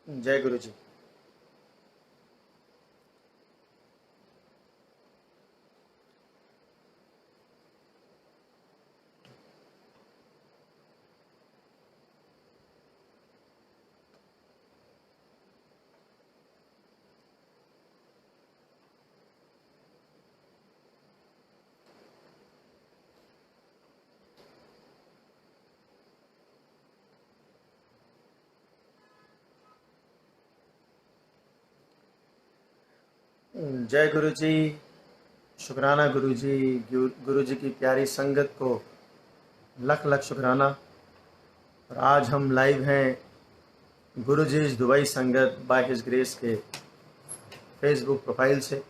जय गुरु जी। जय गुरु जी। शुक्राना गुरु जी। गुरु जी की प्यारी संगत को लख लख शुक्राना। और आज हम लाइव हैं गुरु जी दुबई संगत बाय हिज ग्रेस के फेसबुक प्रोफाइल से।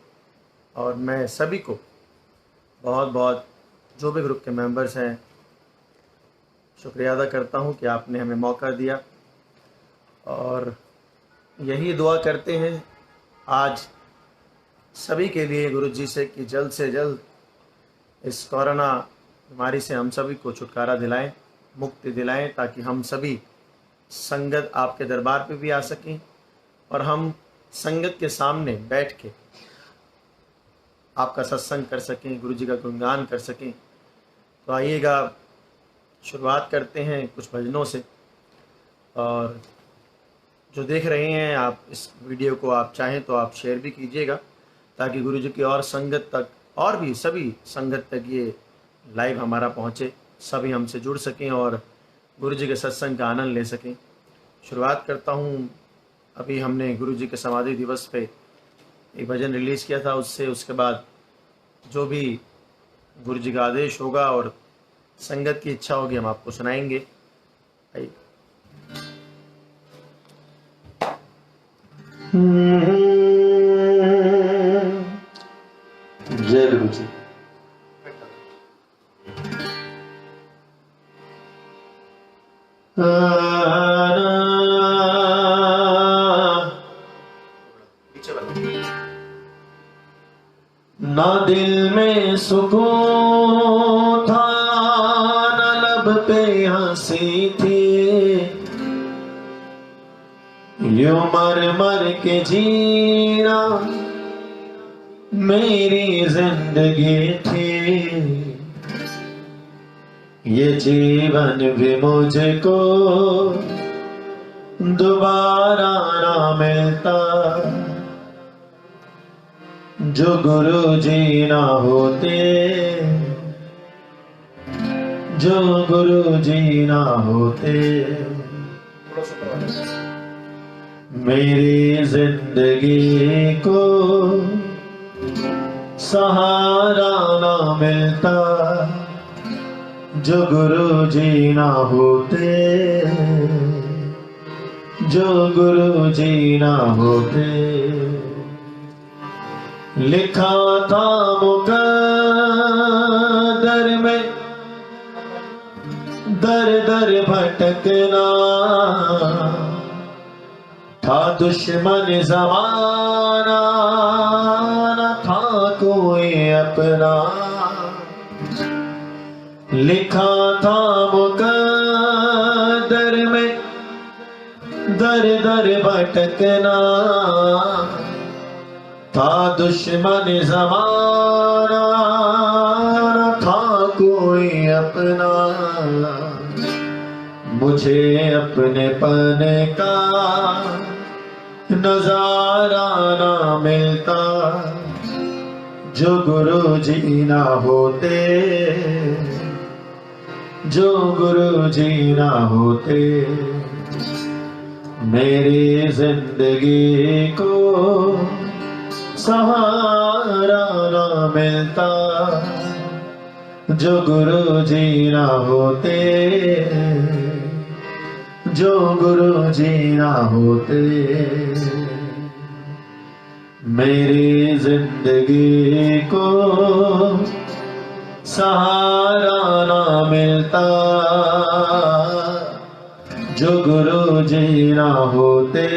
और मैं सभी को बहुत बहुत, जो भी ग्रुप के मेंबर्स हैं, शुक्रिया अदा करता हूं कि आपने हमें मौका दिया। और यही दुआ करते हैं आज सभी के लिए गुरु जी से जल्द इस कोरोना बीमारी से हम सभी को छुटकारा दिलाएं, मुक्ति दिलाएं, ताकि हम सभी संगत आपके दरबार पे भी आ सकें और हम संगत के सामने बैठ के आपका सत्संग कर सकें, गुरु जी का गुणगान कर सकें। तो आइएगा, शुरुआत करते हैं कुछ भजनों से। और जो देख रहे हैं आप इस वीडियो को, आप चाहें तो आप शेयर भी कीजिएगा, ताकि गुरु जी की और संगत तक, और भी सभी संगत तक ये लाइव हमारा पहुँचे, सभी हमसे जुड़ सकें और गुरु जी के सत्संग का आनंद ले सकें। शुरुआत करता हूँ। अभी हमने गुरु जी के समाधि दिवस पे एक भजन रिलीज़ किया था, उसके बाद जो भी गुरु जी का आदेश होगा और संगत की इच्छा होगी हम आपको सुनाएंगे। आइए। जय गुरु जी। ना दिल में सुकून था, ना लब पे हंसी थी, यूं मर मर के जीना मेरी जिंदगी थी। ये जीवन भी मुझको दोबारा ना मिलता, जो गुरु जी ना होते, जो गुरु जी ना होते। मेरी जिंदगी को सहारा ना मिलता, जो गुरु जी ना होते, जो गुरु जी ना होते। लिखा था मुकद्दर में दर दर भटकना, था दुश्मन ज़माना, न था कोई अपना। लिखा था मुकद्दर में दर दर भटकना, था दुश्मन ज़माना, न था कोई अपना। मुझे अपनेपन का नजारा ना मिलता, जो गुरु जी ना होते, जो गुरु जी ना होते। मेरी जिंदगी को सहारा ना मिलता, जो गुरु जी ना होते, जो गुरु जी ना होते। मेरी जिंदगी को सहारा ना मिलता, जो गुरु जी ना होते,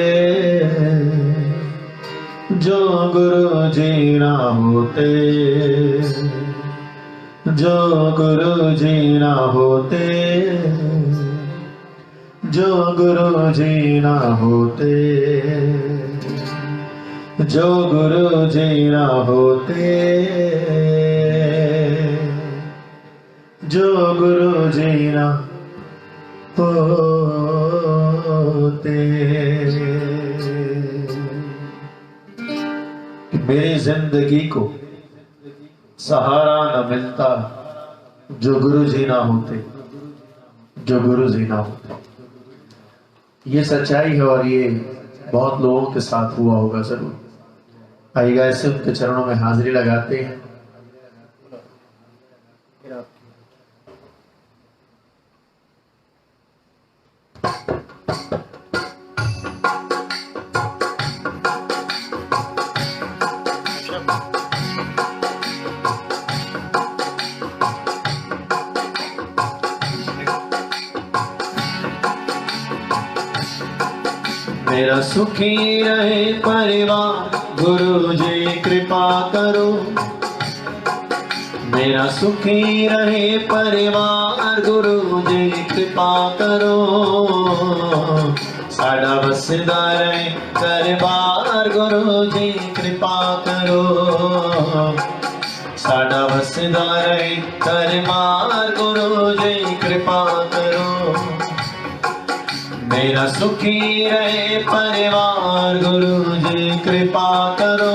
जो गुरु जी ना होते, जो गुरु जी ना होते, जो गुरु जी ना होते, जो गुरु जी ना होते, जो गुरु जी ना होते। मेरी जिंदगी को सहारा न मिलता जो गुरु जी ना होते, जो गुरु जी ना होते। ये सच्चाई है और ये बहुत लोगों के साथ हुआ होगा जरूर। आइएगा ऐसे उनके चरणों में हाजिरी लगाते हैं। मेरा सुखी रहे परिवार, गुरु जी कृपा करो। मेरा सुखी रहे परिवार, गुरु जी कृपा करो। साड़ा बसदा रहे दरबार, गुरु जी कृपा करो। साड़ा बसदा रहे दरबार, गुरु जी कृपा करो। मेरा सुखी रहे परिवार, गुरु जी कृपा करो।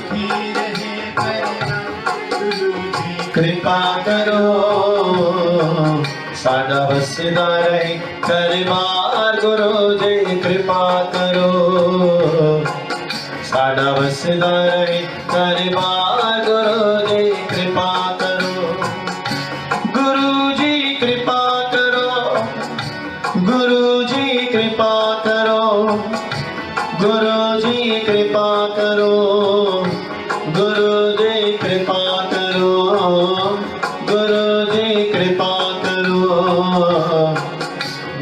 सुखी रहे परिवार, गुरु जी कृपा करो। सादा बसदा रहे दरबार, गुरु जी कृपा करो। सादा बसदा रहे दरबार, गुरु जी कृपा करो। गुरु जी कृपा गुरु जी कृपा करो। गुरु जी कृपा करो। गुरु जी कृपा करो। गुरु जी कृपा करो।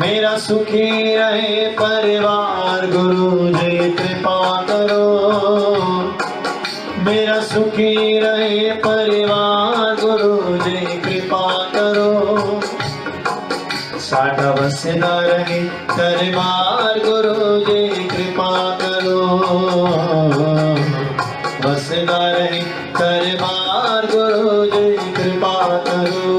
मेरा सुखी रहे परिवार, गुरु जी कृपा करो। मेरा सुखी रहे परिवार, गुरु जी कृपा करो। साड़ा बसदा रहे दरबार, गुरु जी कृपा करो। बसदा रहे दरबार, गुरु जी कृपा करो।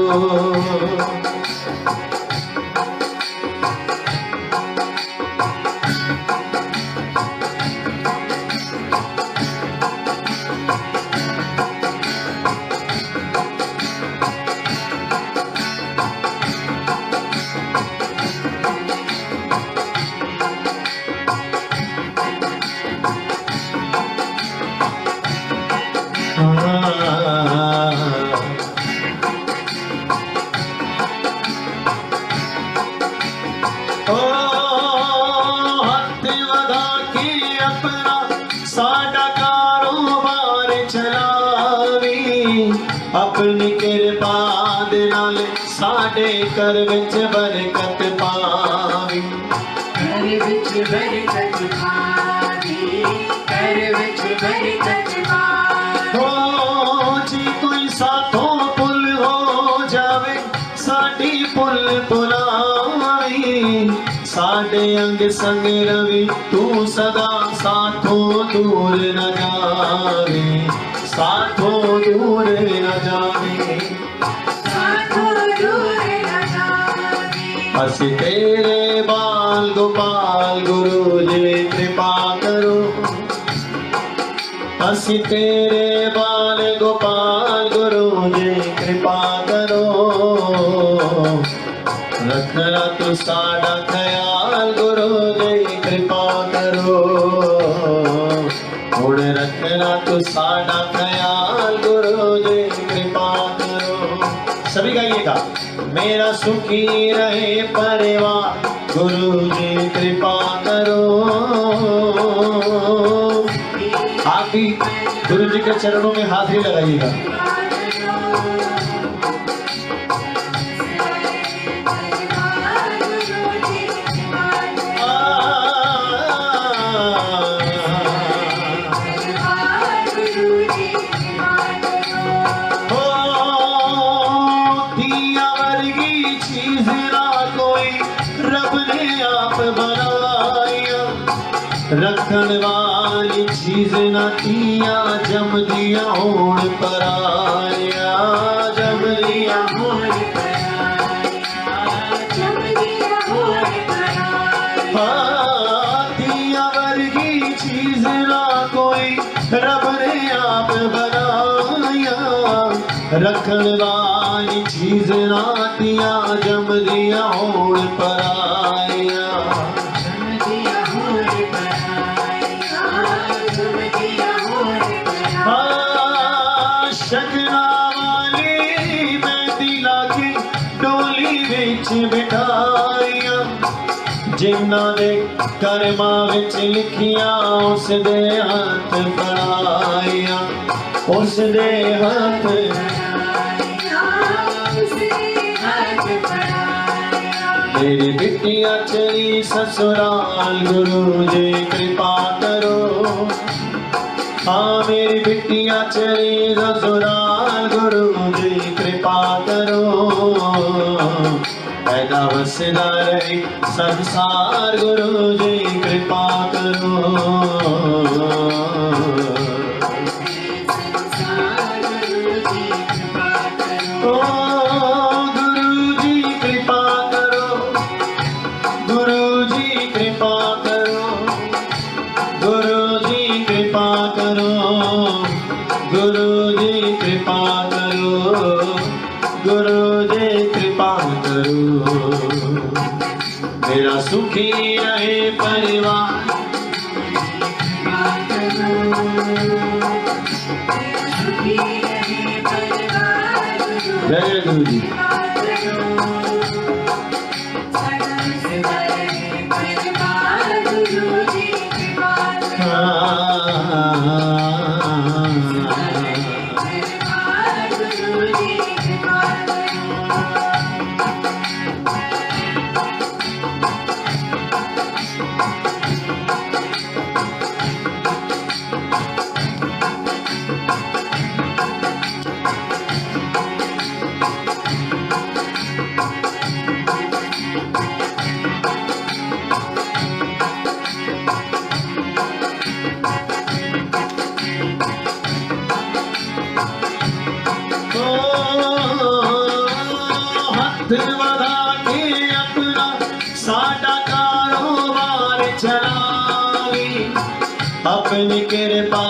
साडा कारोबार चलावी, अपनी कृपा दे नाल साडे घर विच बरकत पावी। घर विच बरकत पावी, घर विच बरकत पावी। हो जी कोई साथों पुल हो जावे, साडी पुल पुलाई। साडे अंग संग रवि, तू सदा साथों दूर न जावे। साथों दूर न जावे, साथों दूर न जावे। असी तेरे बाल गोपाल, गुरु जी कृपा करो। असी तेरे बाल गोपाल, गुरु जी कृपा करो। रखना तो साडा ख्याल, गुरु जी कृपा करो। उड़ रखना तो साडा ख्याल, गुरु जी कृपा करो। सभी गाइएगा। मेरा सुखी रहे परिवार, गुरु जी कृपा करो। आप भी गुरु जी के चरणों में हाजिरी लगाइएगा। बनाया, रखण वाली चीज ना दिया, जम दिया होण पराया, जम दिया होण दिया वर्गी चीज ना कोई रब ने आप बनाया, रखण वाली चीज ना दिया, जम दिया होण पराया, शगना वाली मेहंदी लाके डोली विच बिठाया, जिन्ना दे कर्मा विच लिखिया, उस दे हाथ फड़ाया, उस दे हाथ मेरी बिटिया चली ससुराल, गुरु जी कृपा करो। हाँ मेरी बिटिया चली ससुराल, गुरु जी कृपा करो। पैदा वसदा रहे संसार, गुरु जी कृपा करो। मेरा सुखी रहे परिवार, जय गुरु जी। वधा के अपना साडा कारोबार चलावी, अपनी कृपा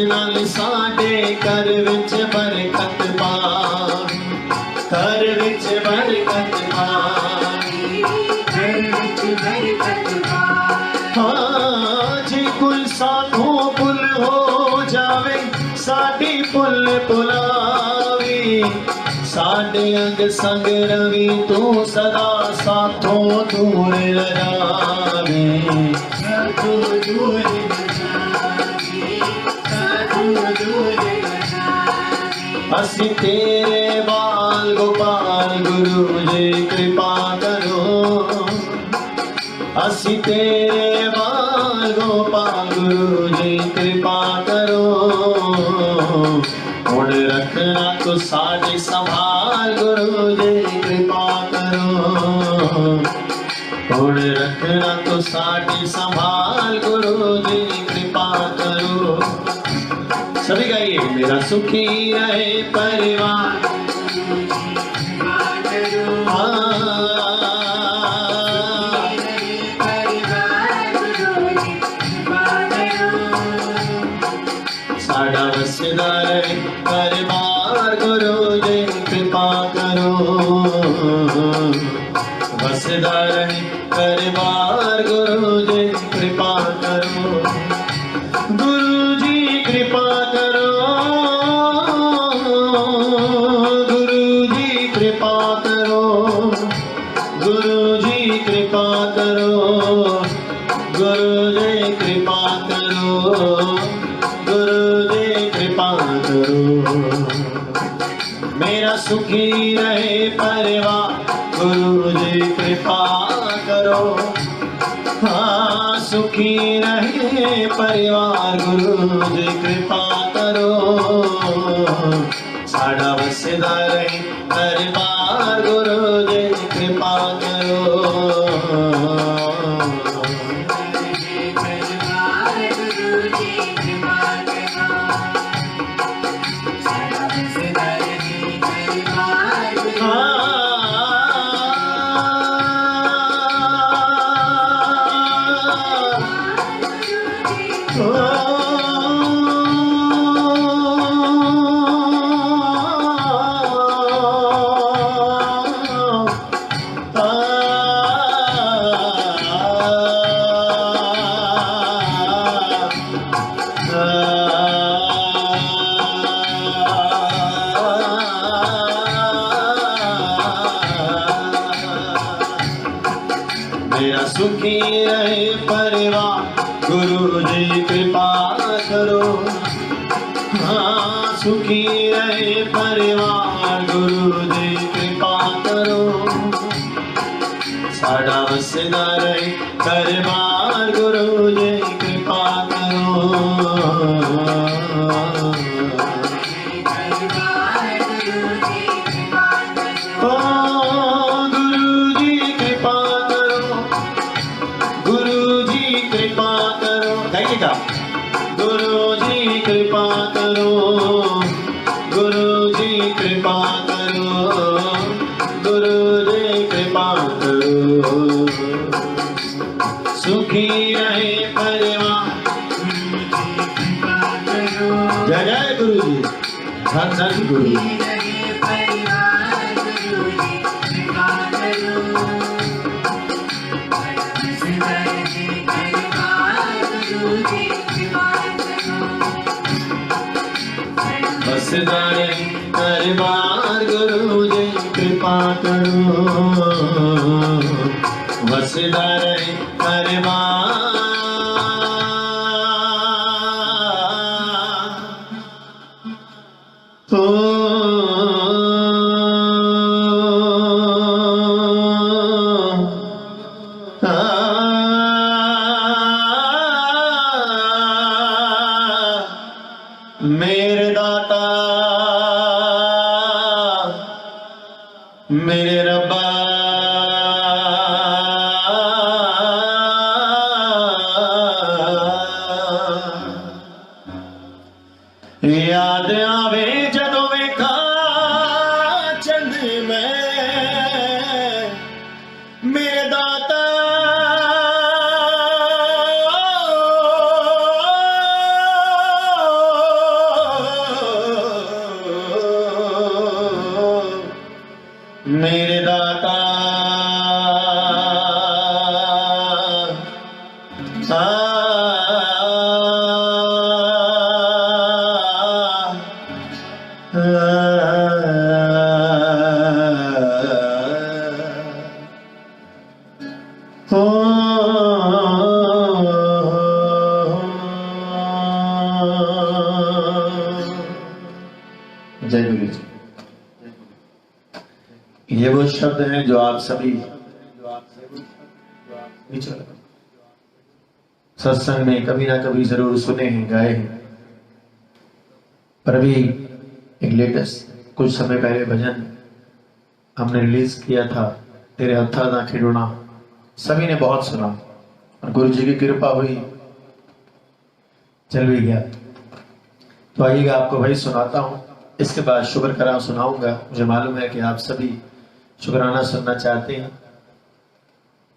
नाल साडे घर विच बरकत पावी, घर विच बरकत पावी, घर विच बरकत पावी। हाँ जी कुल साथों पुल हो जावे, साडी पुल पुलावी, साडे अंग संग रवि तू सदा, साथों दूर न जावे, साथों दूर न जावे, साथों दूर न जावे। असी तेरे बाल गोपाल, गुरु जी कृपा करो। असी तेरे बाल गोपाल, गुरु जी कृपा करो। हुण रखना तो साडी संभाल, गुरु जी कृपा करो। हुण रखना तो साडी संभाल, गुरु जी कृपा करो। सभी गाइए, मेरा सुखी रहे परिवार, साडा वसदा रहे परिवार, गुरु जी कृपा करो। वसदा रहे परिवार, गुरु जी कृपा करो। गुरु जी कृपा करो, गुरु जी कृपा करो, गुरु जी कृपा करो, गुरु जी कृपा करो, गुरु जी कृपा करो। मेरा सुखी रहे परिवार, गुरु जी कृपा करो। हाँ सुखी रहे परिवार, गुरु जी कृपा करो। साडा वसदा रहे परिवार, गुरु जी कृपा करो। सुखी रहे परिवार गुरु जी कृपा करो। हाँ सुखी रहे परिवार गुरु जी कृपा करो। साडा वसदा रहे दरबार गुरु जी कृपा करो। गुरु जी कृपा करो, गुरु जी कृपा करो, गुरु जी कृपा करो। सुखी रहे परिवार जय जय गुरु जी, धन धन गुरु जी। बसदारे दरबार गुरु जी कृपा करो। बसदारे दरबार मेरे दाता मेरे रब्बा याद आवे जदों वेखा चंद में मेरे दाता मेरे दाता जय गुरु जी। ये वो शब्द हैं जो आप सभी सत्संग में कभी ना कभी जरूर सुने हैं, गाए हैं। पर अभी एक लेटेस्ट कुछ समय पहले भजन हमने रिलीज किया था, तेरे हत्था दा खिड़ौना, सभी ने बहुत सुना और गुरु जी की कृपा हुई, चल भी गया। तो आइएगा आपको भाई सुनाता हूँ, इसके बाद शुक्र करा सुनाऊंगा। मुझे मालूम है कि आप सभी शुक्राना सुनना चाहते हैं।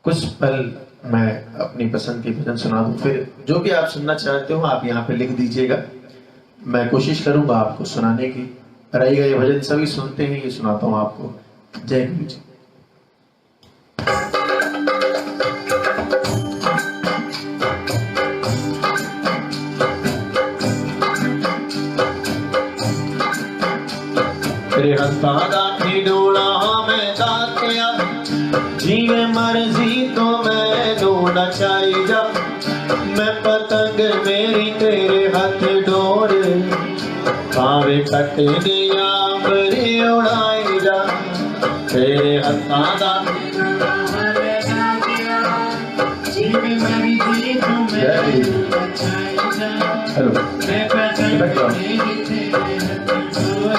कुछ पल मैं अपनी पसंद की भजन सुना दूं, फिर जो भी आप सुनना चाहते हो आप यहाँ पे लिख दीजिएगा, मैं कोशिश करूंगा आपको सुनाने की। रहिएगा, ये भजन सभी सुनते हैं, ये सुनाता हूँ आपको। जय गुरु जी। तेरे हत्था दा खिड़ौना मैं दातिया, जिवें मर्जी तो मैनू नचाई जा। मैं पतंग मेरी तेरे हथ डोर, भावे कट दिया बरी उड़ाई जा। तेरे हत्था दा जिवें मर्जी तो मैनू नचाई जा। मैं पतंग मेरी तेरे हथ डोर,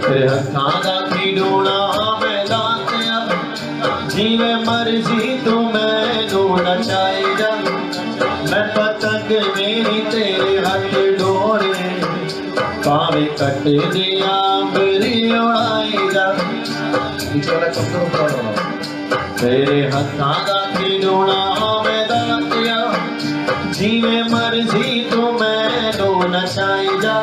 तेरे हत्था दा खिड़ौना मैं दातिया, जिवें मर्जी तू मैनू नचाई जा। मैं पतंग मेरी तेरे हथ डोरे, भावे कट दिया बरी उड़ाई जा। तेरे हत्था दा खिड़ौना मैं दातिया, जिवें मर्जी तू मैनू नचाई जा।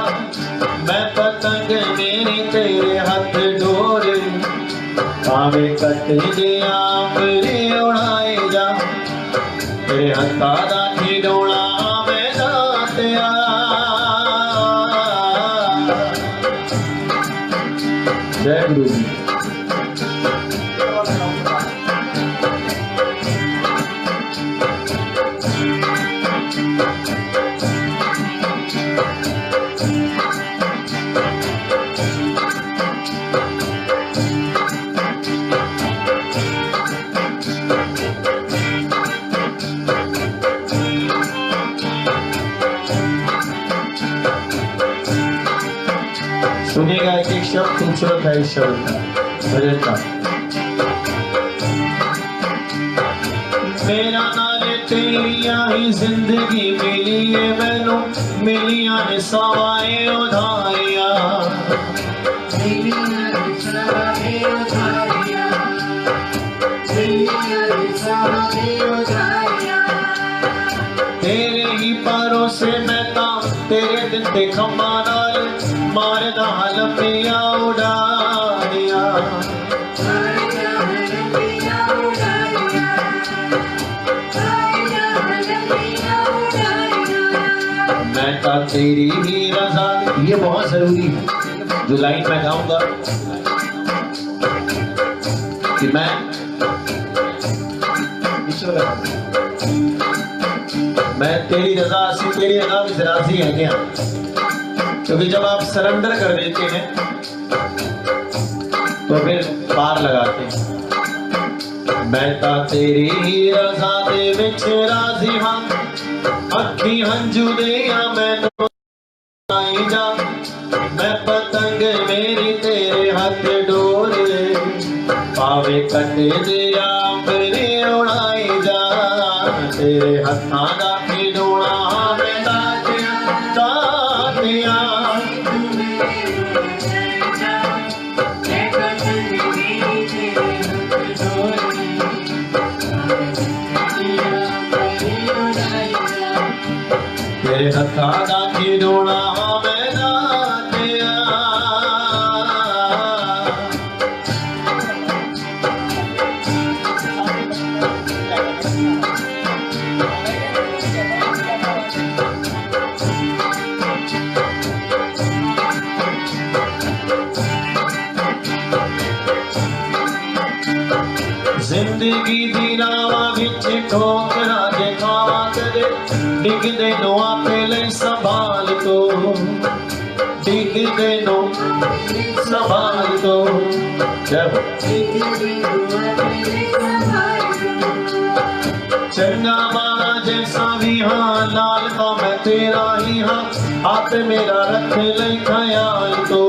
मैं पतंग मेरी तेरे हथ डोरे, भावे कट दिया बरी उड़ाई जा। तेरे हत्था दा खिड़ौना मैं दातिया, जय गुरु जी। सुनिएगा एक एक शब्द खूबसूरत है इस शब्द का, भजन का। मेरा नाल तेरिया ही जिंदगी मिली है मैनू, मिलिया ने सवाए उधारिया, तेरे ही पारों से मैं ता तेरे दिन ते खम्मा नाल मारदा लंबिया उड़ारिया, मैं ता तेरी ही रजा। ये बहुत जरूरी है जो लाइन मैं गाऊंगा कि मैं तेरी रजा से तेरी रजा में राजी है क्या, क्योंकि जब आप सरेंडर कर देते हैं तो फिर पार लगाते हैं। मैं ता तेरी ही रजा दे विच राजी हां, अखी हंजू दिया मैनू आई जा, मैं पतंग मेरी तेरे हाथ डोरे, पावे कटे दिया मेरे उड़ाई जा, तेरे हत्थां दा खिडौना मैं दातिया दातिया। तेरे हत्थां दा खिडौना मैं दातिया। जिंदगी दी रावां विच ठोकरां दे खावां कदे, डिगदे नो आपे लई संभाल तो, डिगदे नो संभाल तो। चंगा माड़ा जैसा भी हाँ, लाल का मैं तेरा ही हाँ, आप मेरा रख लई ख्याल तो।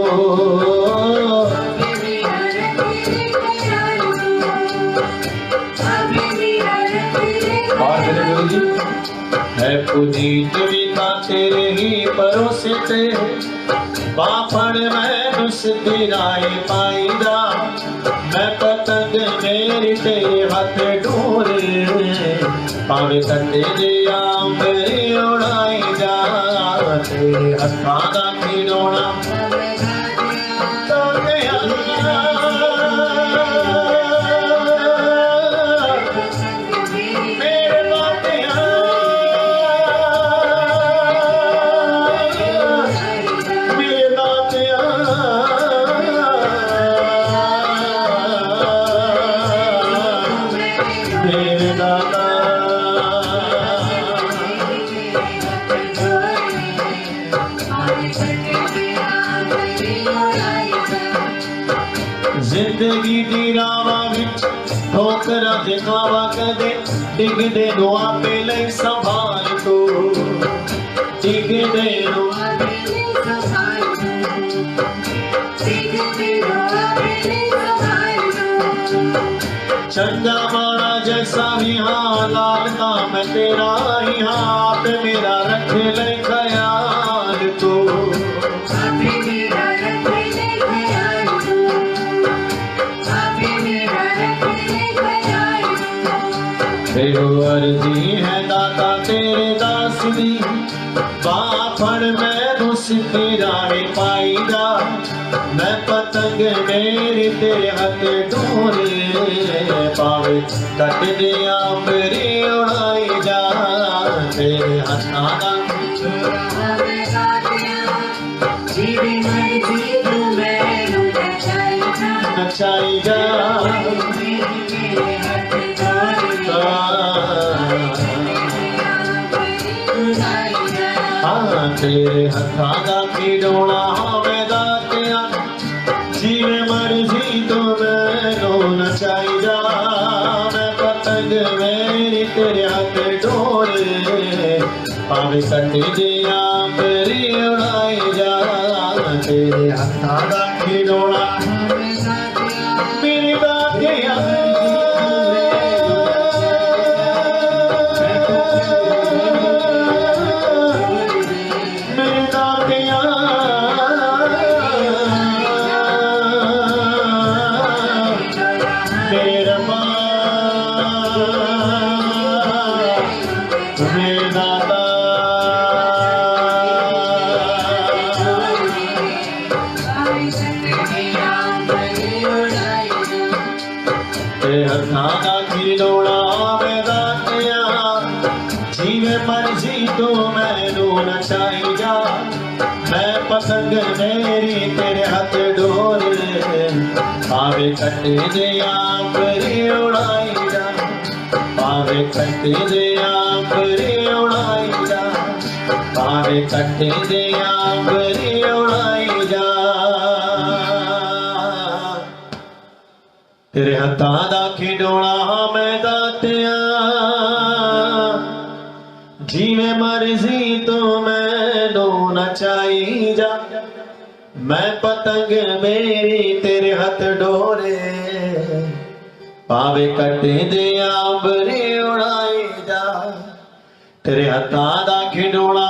है पुनीत विता तेरे ही भरोसे ते, बापड़ मैं सिद्धि राय पाईदा, मैं पतंग मेरी तेरे हाथ डोरे, पावे कटे दिया मेरी उड़ाई जा, तेरे हत्थां दा खिडौना जिंदगी दी रावां विच ठोकरां दे खावां कदे, डिगदे नो आपे लई संभाल तो, डिगदे नो चंगा माड़ा जैसा भी हाँ, लाल का मैं तेरा ही हाँ, आप मेरा रख ले ख्याल तो। तेरो अर्जी है दाता तेरे दास दी, बाफड़ मैं सिद्धि राह पाईदा, मैं पतंग मेरी तेरे हाथ डोरे, पावे कट दिया मेरी उड़ाई जा, तेरे हत्थां दा जीवी मर्जी तू मैनू दे नचाई जा। तेरे हथा दा खिडौना मैं दातिया, जिवें मर्जी तू मैनू नचाई जा। मैं पतंग मेरी तेरे हाथ डोरे, भावें कटे दिया मेरी उड़ाई जा। तेरे हथा दा खिडौना मेरी दातिया, मर्जी तो मैनू नचाई जा। मैं पतंग मेरी तेरे हाथ डोरे, भावें कटे दिया मेरी उड़ाई जा। भावें कटे दिया मेरी उड़ाई जा। भावें कटे दिया मेरी उड़ाई जा। तेरे हत्थां दा खिडौना मैं दातिया, जिवें मर्जी तो मैनू नचाई जा। मैं पतंग मेरी तेरे हाथ डोरे, भावें कटे दिया मेरी उड़ाई जा। तेरे हत्थां दा खिडौना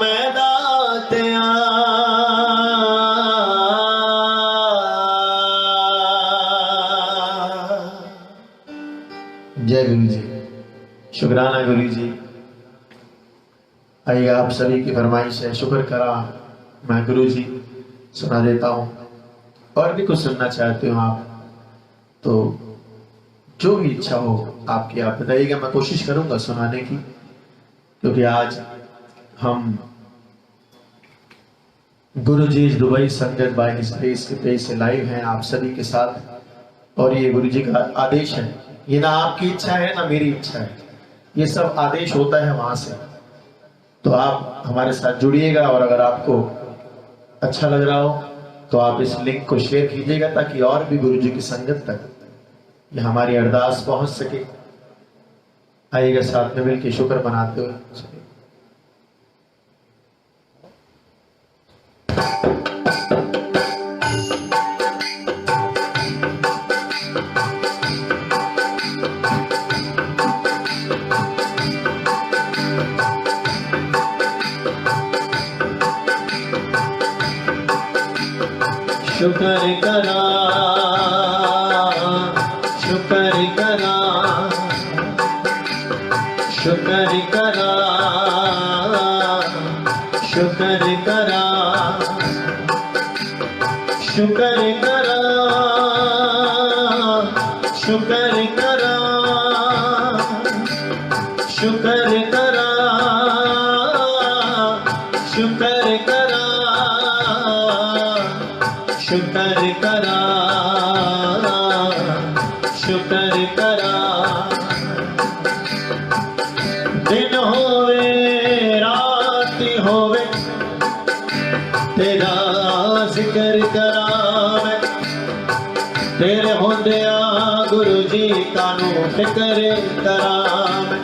मैं दातिया। जय गुरु जी। शुक्राना गुरु जी। आइए आप सभी की फरमाइश है, शुक्र करा मैं गुरु जी सुना देता हूँ। और भी कुछ सुनना चाहते हो आप तो जो भी इच्छा हो आपकी आप बताइएगा, मैं कोशिश करूंगा सुनाने की। क्योंकि आज हम गुरु जी दुबई संगत बाय हिज ग्रेस के पेज से लाइव हैं आप सभी के साथ। और ये गुरु जी का आदेश है, ये ना आपकी इच्छा है ना मेरी इच्छा है, ये सब आदेश होता है वहां से। तो आप हमारे साथ जुड़िएगा और अगर आपको अच्छा लग रहा हो तो आप इस लिंक को शेयर कीजिएगा ताकि और भी गुरु जी की संगत तक ये हमारी अरदास पहुंच सके। आइएगा साथ में मिलकर शुक्र मनाते हुए। शुक्र करा शुक्र करा शुक्र करा शुक्र करा शुक्र करा शुक्र करा शुक्र करा शुक्र करा शुक्र करा शुक्र करा। दिन होवे रात होवे तेरा जिक्र करा मैं। तेरे होंदिया गुरु जी कानू फिक्र करा मैं।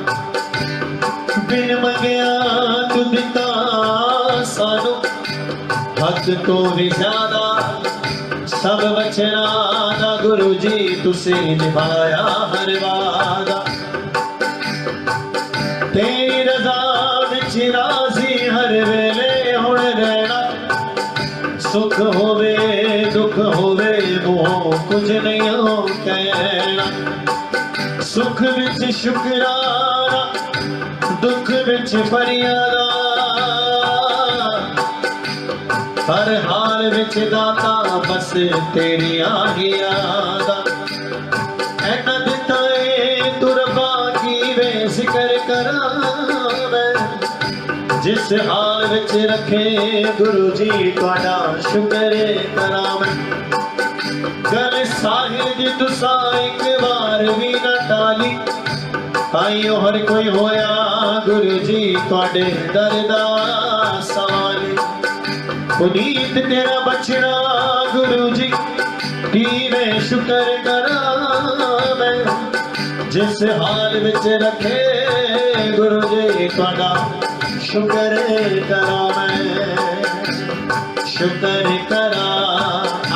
बिन मंगिया तू दिता सानू हद तो भी ज्यादा। सब बचना दा गुरु जी तुसी निभाया हर वादा। तेरी रजा विच राजी हर वेले हुण रहना। सुख होवे दुख होवे मुंहों कुछ नहीं कहना। सुख विच शुकराना दुख विच फरियादा। हर हाल विच दाता बस तेरी आगिया दा। ऐना दिता है तू रब्बा की वे जिक्र करा मैं। जिस हाल विच रखे गुरु जी तुहाडा शुक्र करा मैं। गल साहिल जी तुसा एक बार भी न टाली आइयो हर कोई होया गुरु जी तुहाडे दर दा सवाली पुनीत तेरा बचना गुरु जी की मैं शुक्र करा मैं जिस हाल विच रखे गुरु जी तुहाडा शुक्र करा मैं शुक्र करा।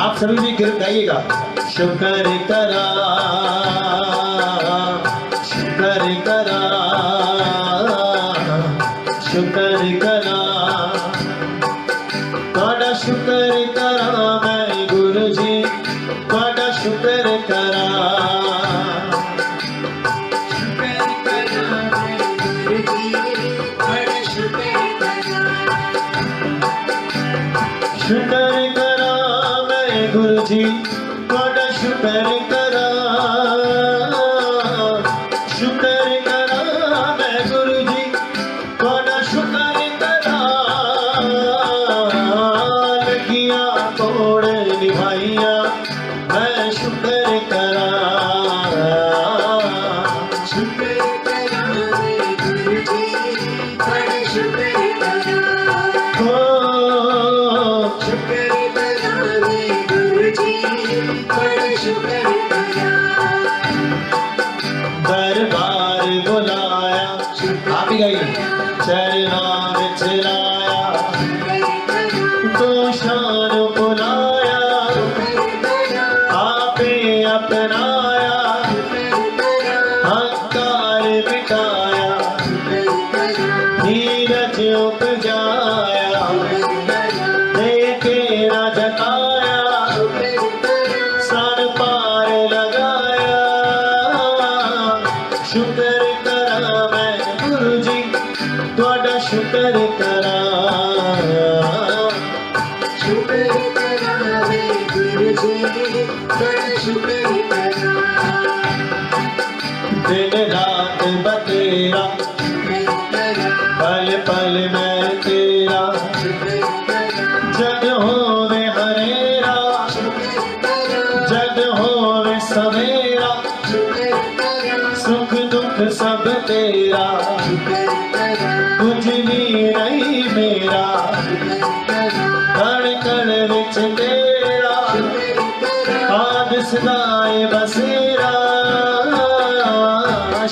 आप सभी भी गिर गाइएगा शुक्र करा शुक्र करा शुक्र करा तुहाडा शुक्र करा मैं गुरु जी तुहाडा शुक्र करा शुक्र करा मैं गुरु जी तुहाडा शुक्र करा शुक्र करा मैं गुरु जी तुहाडा शुक्र करा लगिया तोड़ निभाइया मैं शुक्र करा शुक्र करा मैं गुरु जी तुहाडा शुक्र करा दरबार बुलाया आप ही गाइए चरना विच लाया तो शान बुलाया आपे अपनाया हंकार मिटाया नीरज उपजाया देखे न जताया सर पार लगाया शुक्र करा मैं गुरु जी तुहाडा शुक्र करा शुक्र करा मैं गुरु जी तुहाडा शुक्र करा दिन रात बतेरा पल पल मैं तेरा जग होवे हरेरा जग होवे सवेरा सुख दुख सब तेरा कुछ भी नहीं मेरा कण कण विच तेरा आद सदाए बसेरा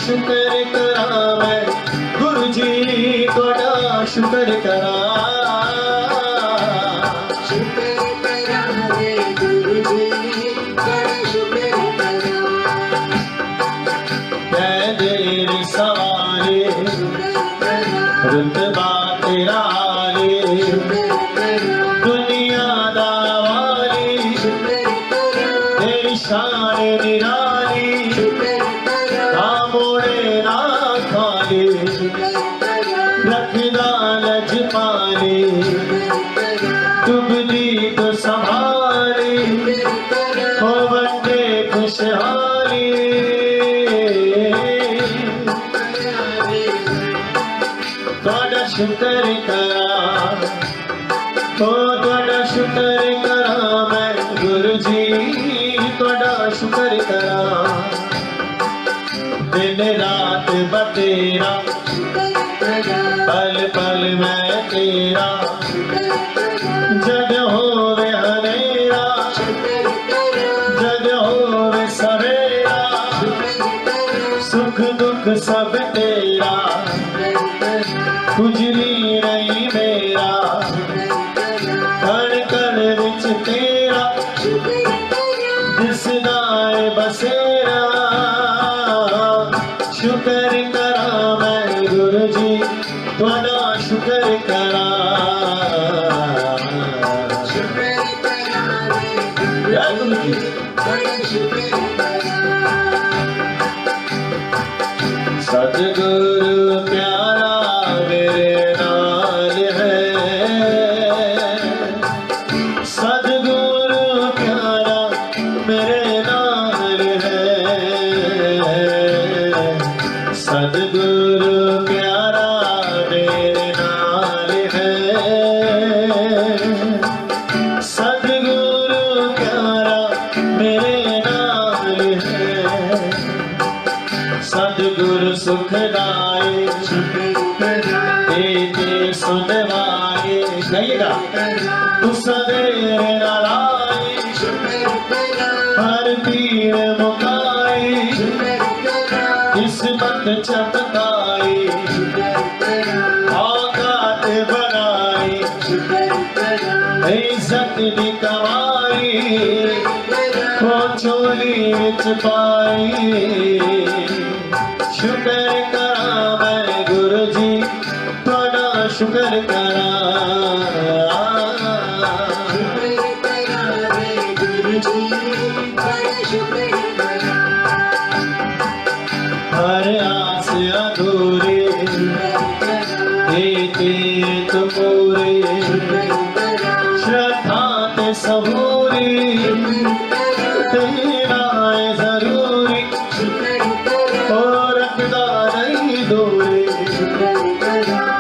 शुक्र करा मैं गुरु जी तुहाडा शुक्र करा शुक्र करा मैं गुरु जी तुहाडा शुक्र करा देर सवारे रुतबा तेरा आले दुनिया दा वाली तेरी शान निराली मोड़े ना खाली रखदा लज पाली डुबदी तो संभाली हो बंदे खुशहाली तुहाडा शुक्र करा ओ तुहाडा शुक्र करा मैं गुरु जी तुहाडा शुक्र करा दिन रात बतेरा पल पल मैं तेरा जग होवे हनेरा जग होवे सवेरा सुख दुख सब तेरा कुछ भी नहीं मेरा कण कण विच तेरा दिसदा है बसेरा शुक्र करा मैं गुरु जी तुहाडा शुक्र करा शुक्र करा मैं गुरु जी तुहाडा शुक्र करा सतगुरु प्यारा मेरे नाल है सतगुरु प्यारा मेरे नाल है सतगुरु प्यारा मेरे नाल है सतगुरु प्यारा मेरे नजर न लाई, हर पीर मुकाई, किस्मत चमकाई, औकात बनाई, इज्जत दी कमाई, वो चोली विच पाई। शुक्र करा मैं गुरु जी, थोड़ा शुक्र करा। हर आस अधूरी तो पूरी, श्रद्धा ते सबूरी, तेरा है जरूरी, और रखदा नहीं दूरी,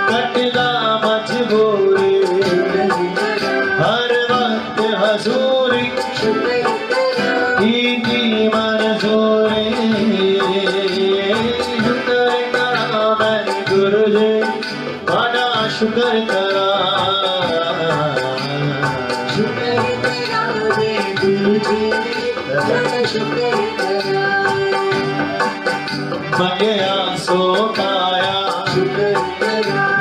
कटदा मजबूरी, हर वक्त हजूरी, की मंजूरी। शुक्र करा मैं गुरु जी, बड़ा शुक्र करा। मंगया सो पाया,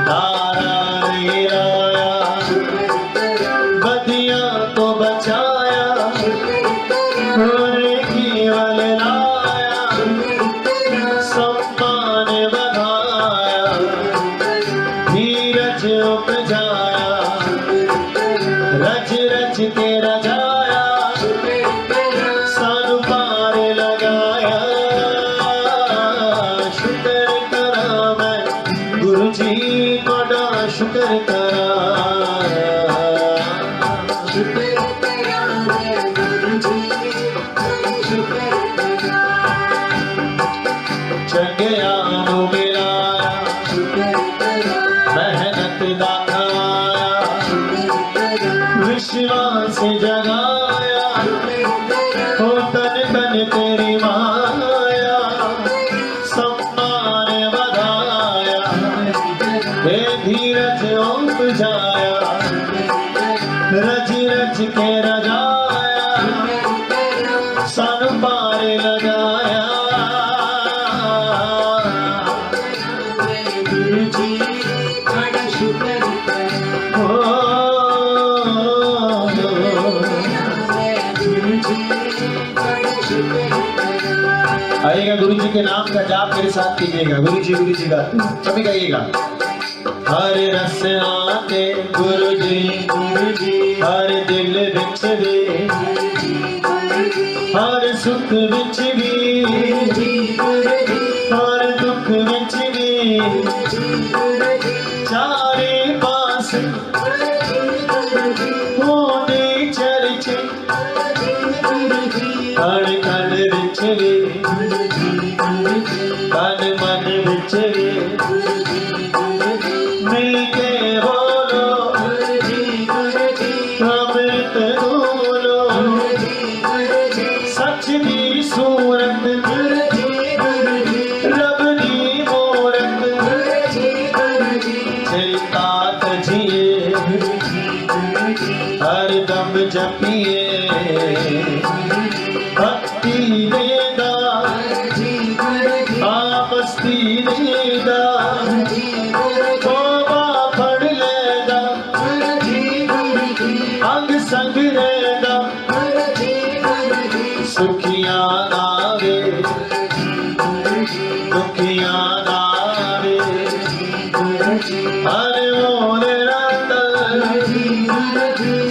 धारा नहीं आया, बदिया तो बचाया, केवल लाया, सम्मान बढ़ाया, धीरज उपजाया, रच रच के रजाया, सानु पार लगाया। शुक्र करा मैं गुरु जी, बड़ा शुक्र करा। चंगिया नूं मिलाया, मेहनत दा खाया, विश्वास जगाया, हो तन तन तेरी माया, सम्मान बढ़ाया, धीरज उपजाया, रच रच के रजाया, सानु पार लगाया। आइएगा, गुरु जी के नाम का जाप मेरे साथ कीजिएगा। गुरु जी गाते हैं, सभी गाइएगा। हर रस आते गुरु जी, हर दिल विच भी, हर सुख विच भी, हर दुख विच भी, चारे पास होने चर्चे, कण कण विच भी, तन मन विच भी, मिल के बोलो अमृत घोलो, सच दी सूरत, रब दी मूरत, चिंता तजिए, हर दम जपिए, भक्ति देगा, मस्ती देगा, तोबा पढ़ लेगा, अंग संग रहेगा, सुखियां नावे, दुखियां नावे, हर मोर रात,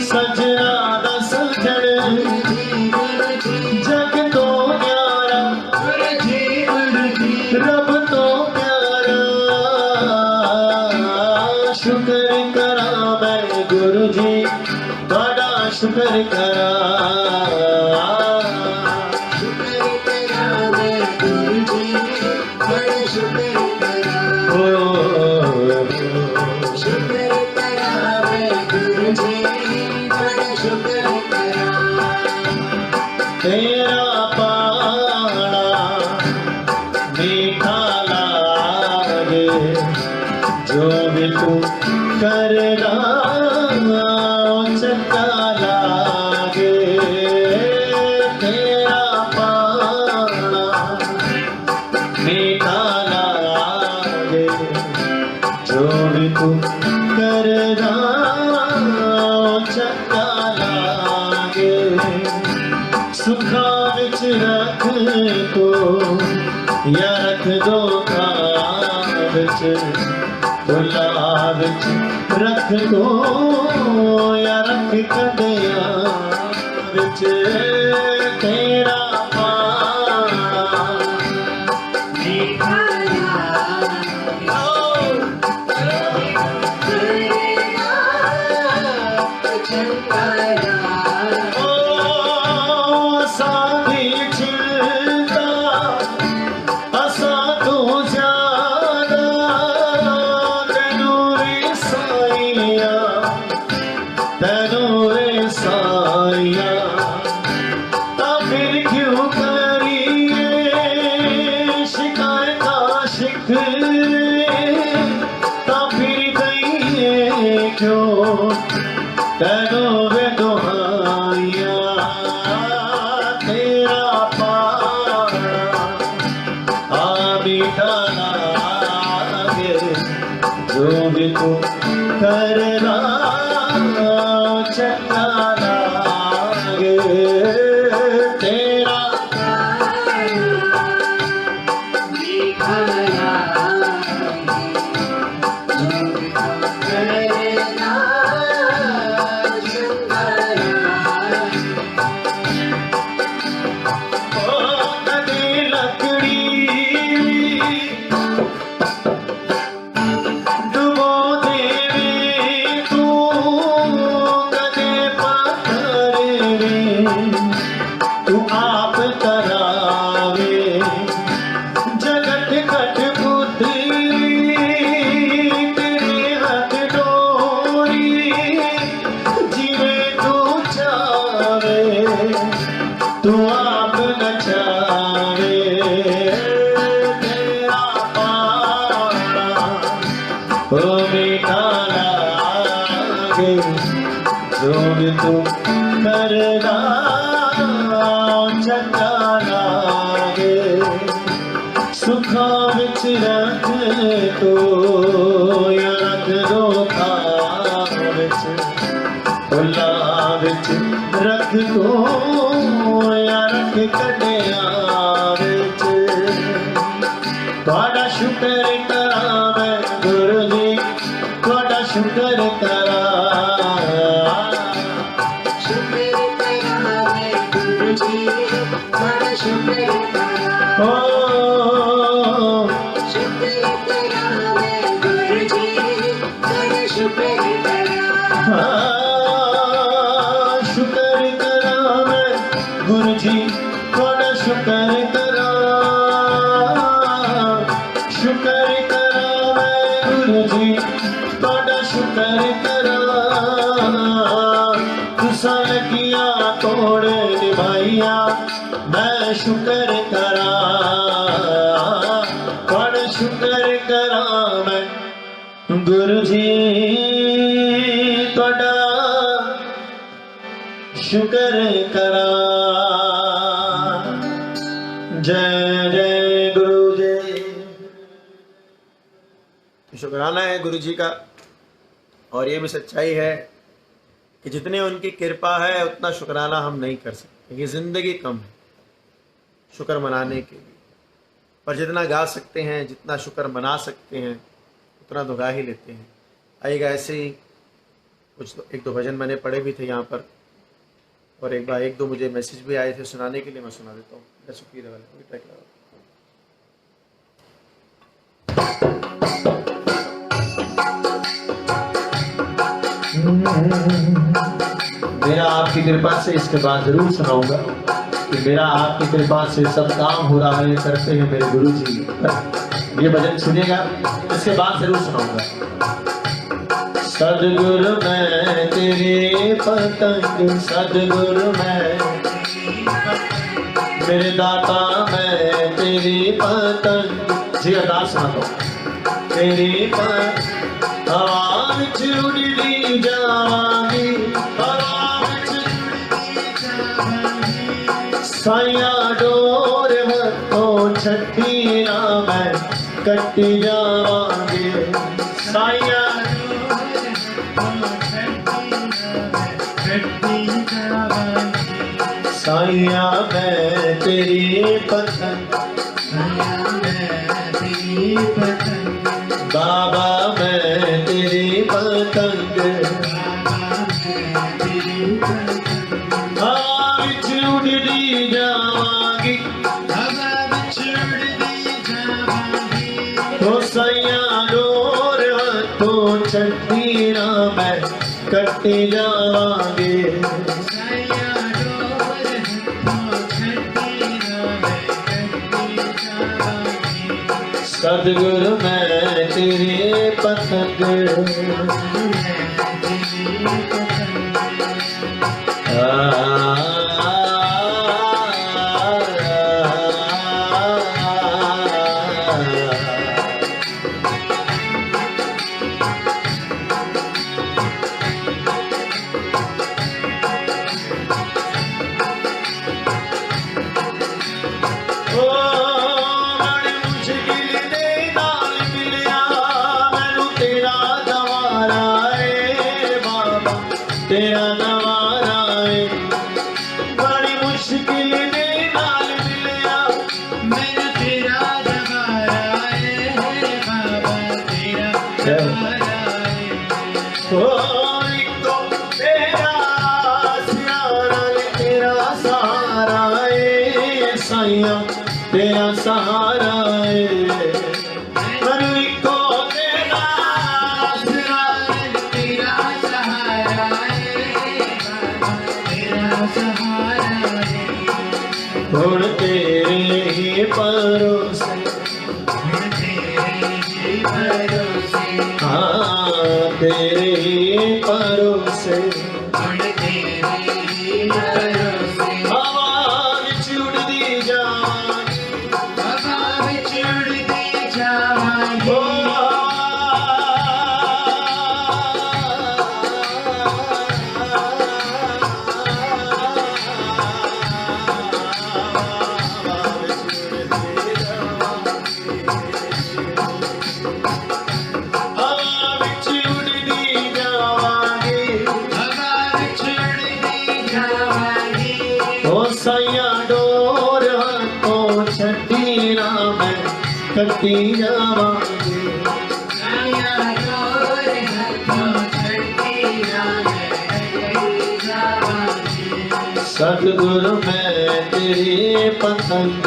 सजना दा सजन, जग तो न्यारा, रब तो प्यारा। शुक्र करा मैं गुरु जी, बड़ा शुक्र करा। तेरा पाना मीठा लागे, जो भी तू करना चक्का लागे। सुखा विच रख तो या रख दो विच, भुला विच रख दो या रख कदिया विच, तेरा जो भी तू करना चंगा लागे, तेरा तू आप नचावे, तेरा पाना ओ मीठा लागे, जो भी तू करना चंगा लागे। सुखा विच रख तो या रख दो विच, भुला विच रख दो या रख कदिया विच, तुहाडा शुक्र करा मैं गुरु जी, तुहाडा शुक्र करा, शुक्र करा मैं गुरु जी, तुहाडा शुक्र करा, शुक्र करा मैं गुरु जी, तुहाडा शुक्र करा, शुक्र करा मैं गुरु जी, थोड़ा शुक्र करा, शुक्र करा मैं गुरु जी, थोड़ा शुक्र करा, तुसा लगिया तोड़ निभाइया, मैं शुक्र करा, थोड़ा शुक्र करा मैं गुरु जी, थोड़ा शुक्र करा। जय जय गुरु जी। शुक्राना है गुरु जी का, और ये भी सच्चाई है कि जितनी उनकी कृपा है उतना शुक्राना हम नहीं कर सकते, ये जिंदगी कम है शुक्र मनाने के लिए, पर जितना गा सकते हैं, जितना शुक्र मना सकते हैं, उतना तो गा ही लेते हैं। आइएगा ऐसे ही कुछ तो एक दो भजन मैंने पढ़े भी थे यहाँ पर, और एक बार एक दो मुझे मैसेज भी आए थे सुनाने के लिए, मैं सुना देता हूँ। मेरा आपकी कृपा से, इसके बाद जरूर सुनाऊंगा कि मेरा आपकी कृपा से सब काम हो रहा है, करते हैं मेरे गुरु जी। ये भजन सुनिएगा, इसके बाद जरूर सुनाऊंगा। सदगुरु मैं तेरे पतंग, सदगुरु मैं मेरे दाता, मैं तेरी पतंग। जी अरदास सुनाता हूँ। तेरी पतंग हवा विच उड़दी जावांगी, हवा विच साया डोर हथों छठी ना मैं कट्टी जावांगी, साया साइया मैं तेरी पसंद, बाबा मैं तेरी पतंग, हाँ बिच उड़दी जावांगी, ओ साइया डोर हाथों छड्डी ना मैं कट्टी जावांगी, सतगुरु मैं तेरे पसंद, तेरा नवारा है, बड़ी मुश्किल ने नाल मिलिया, मेरा तेरा नवारा है बाबा, तेरा नवारा है, ओ इको तेरा सहारा, तेरा सहारा है साइया, तेरा सहारा है, हुण तेरे ही भरोसे, हाँ तेरे ही भरोसे, हवा विच उड़दी जावांगी, साइया डोर हाथों छड्डी ना मैं कट्टी जावांगी, सतगुरु मैं तेरी पसंद,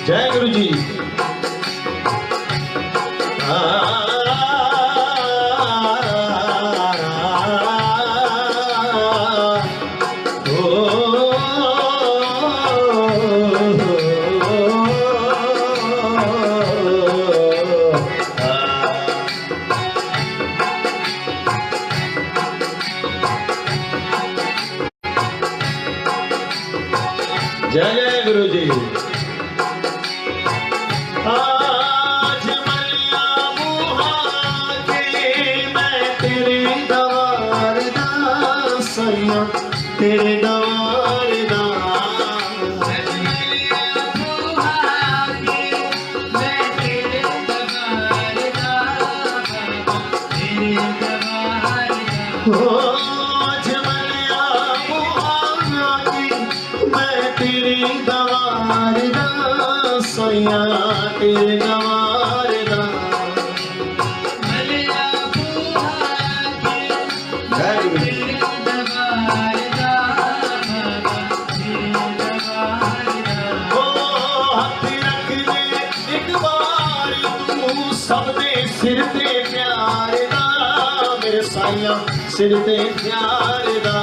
जय गुरु जी। जय जय गुरु जी। आज मलिया मुहा के मैं तेरे दवार दा सैया, तेरे दवार दा, आज मलिया मुहा के मैं तेरे दवार दा, तेरे दवार दा, आज मलिया मुहा के मैं तेरे दवार दा सैया, तेरे दवार दा, मलिया बुहा के तेरे दवार दा, तेरे दवार दा, ओ हथ रख दे एक बार तू सब दे सिर ते प्यार दा, मेरे साइया सिर ते प्यार दा,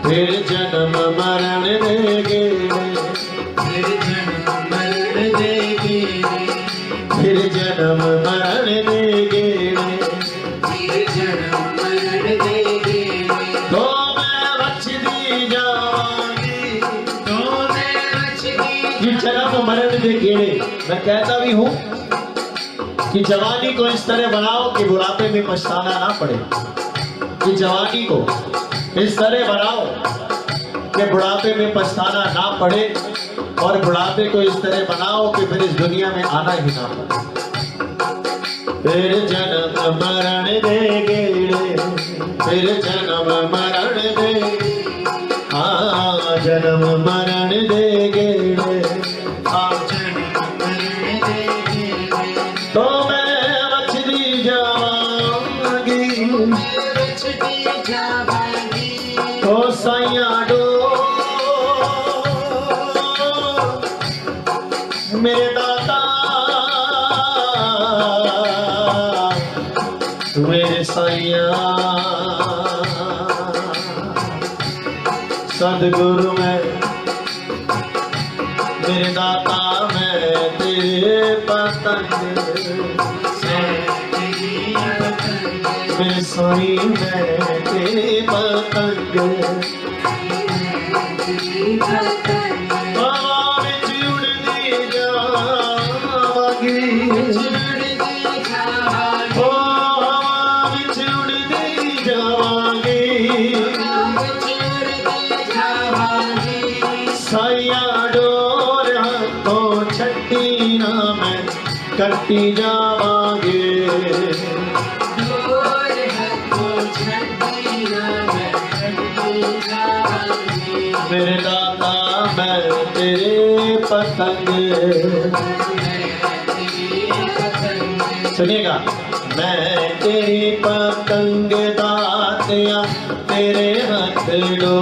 फिर जन्म मरण देगे, फिर जन्म मरण देगे, फिर जन्म मरण देगे, फिर जन्म मरण देगे, तो मैं बचदी जावांगी, तो मैं बचदी, ये जन्म मरण दे गेड़े मैं कहता भी हूँ कि जवानी को इस तरह बनाओ कि बुढ़ापे में पछताना ना पड़े। कि जवानी को इस तरह बनाओ कि बुढ़ापे में पछताना ना पड़े, और बुढ़ापे को इस तरह बनाओ कि फिर इस दुनिया में आना ही ना पड़े। फिर जन्म मरण दे गेड़े, फिर जन्म मरण दे, हाँ जन्म मरण दे गेड़े, हाँ जन्म मरण दे गेड़े। तो मैं बचदी जावांगी, बचदी जावांगी, तो साइया डो मेरे दाता, मेरे साइया सदगुरु मैं, मेरे दाता मैं तेरे पतंग, मेरे साई मैं तेरे पतंग। कट्टी जावांगे, मेरे दाता मैं तेरे पतंग। सुनिएगा, मैं तेरी पतंग दातिया तेरे हाथ लो,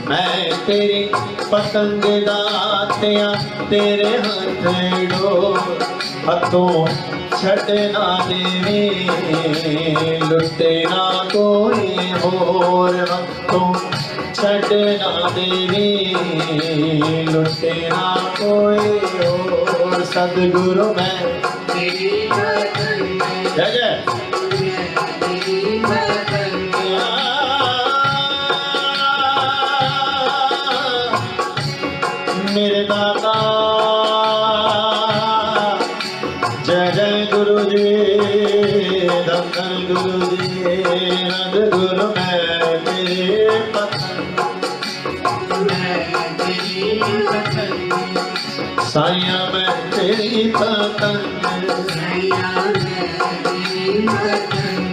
मैं तेरी पतंग दातिया तेरे हाथ लो, हथों छड़ना देवी लुटे ना कोई होर, हथों छड़ना देवी लुटे ना कोई होर। सदगुरु मैं जय जय मेरे दाता, जय जय गुरु जी, धन गुरु जी, नंद गुरु मैं तेरे पतंग, मैं तेरी पतंग, साइया मैं तेरी पतंग, साइया मैं तेरी पतंग।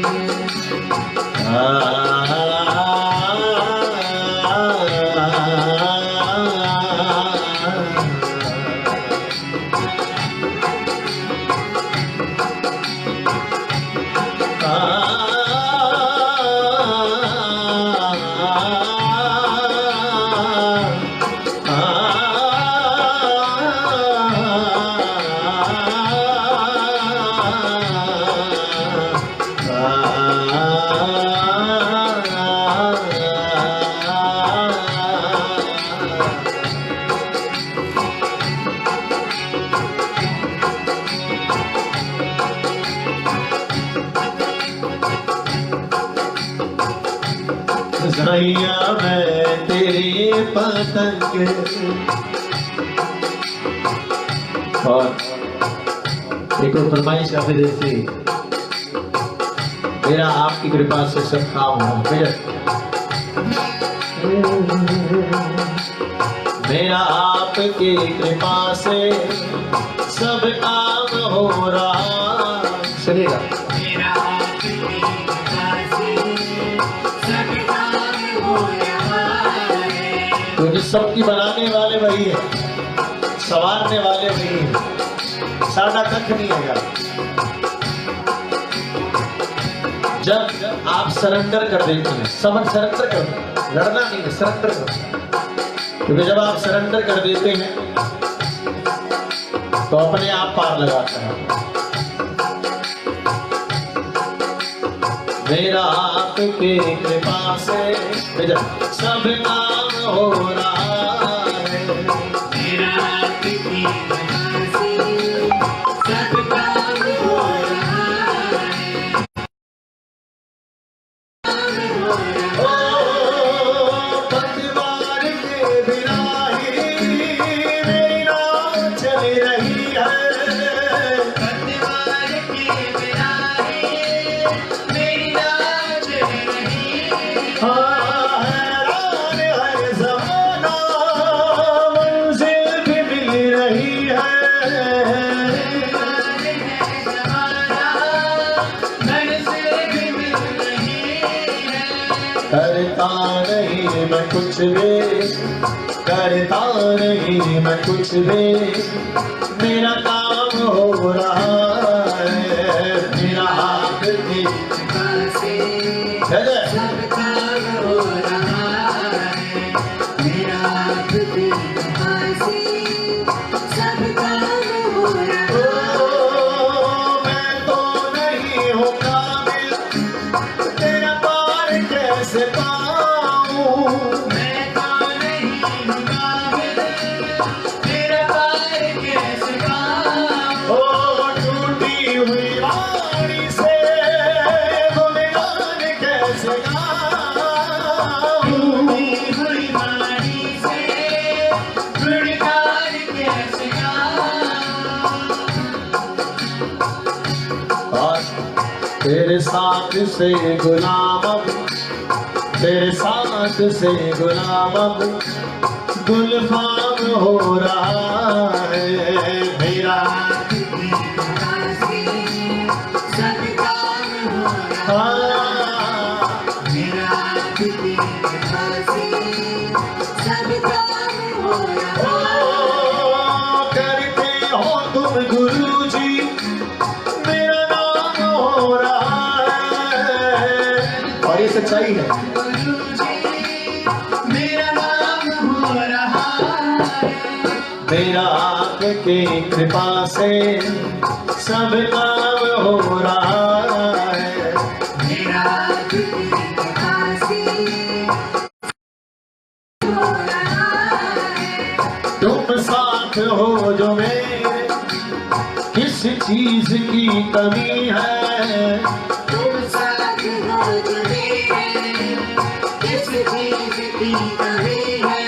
साइया मैं तेरी पतंग। और एक और फरमाइश काफी जैसी, मेरा आपकी कृपा से सब काम हो, मेरा आपकी कृपा से सब काम हो रहा। चलेगा, मेरा आपकी कृपा से सब काम हो रहा है। क्योंकि सबकी बनाने वाले वही है, संवारने वाले वही है, सादा कख नहीं है यार। जब आप सरेंडर कर देते हैं, समझ सरेंडर कर दो, लड़ना नहीं है, सरेंडर करो। क्योंकि जब आप सरेंडर कर देते हैं तो अपने आप पार लगाता है। मेरा आपकी कृपा से सब काम हो रहा है, मेरा आपकी कृपा से सब काम हो रहा है। ओ पतवार के बिना ही मेरी नाव चल रही है, कुछ भी करता नहीं, मैं कुछ भी, मेरा काम हो रहा है, मेरा हाथ की सब काम हो रहा है, मेरा हाथ की सब काम हो रहा है। मैं तो नहीं हूँ काबिल, तेरा पार कैसे पाऊँ, मैं तो नहीं हूँ काबिल, तेरा पार कैसे पाऊँ। ओ टूटी हुई वाणी से गुणगान कैसे गाऊँ, टूटी हुई वाणी से गुणगान कैसे गाऊँ। और तेरे साथ से गुलाम, तेरे साथ से गुलाम गुलफाम हो रहा है, मेरा सब काम हो रहा हाँ, मेरा सब काम हो रहा ओ, करते हो तुम गुरुजी, मेरा नाम हो रहा है। और ये सच्चाई है, मेरा नाम हो रहा है। मेरा आपके कृपा से सब काम हो रहा है, मेरा हो रहा है। तुम साथ हो जो मेरे, किस चीज की कमी है, तुम साथ हो जो मेरे, किस चीज की कमी है।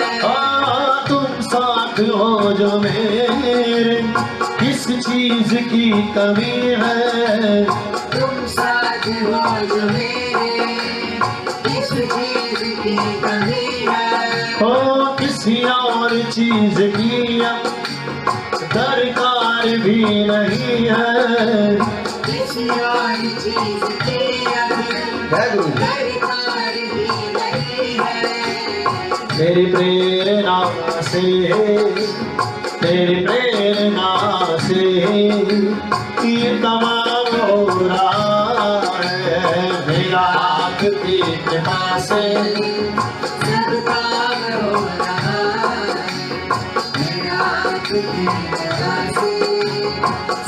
तुम साथ हो जो मेरे, किस चीज की कमी है, तुम साथ हो जो मेरे, किस चीज की कमी है। हो किसी और चीज की अब दरकार भी नहीं है, किसी और चीज की अब दरकार भी नहीं है। तेरी प्रेरणा से, तेरी प्रेरणा से ये तमाम हो रहा है, मेरा हाथ की कृपा से सब काम हो रहा है, मेरा हाथ की कृपा से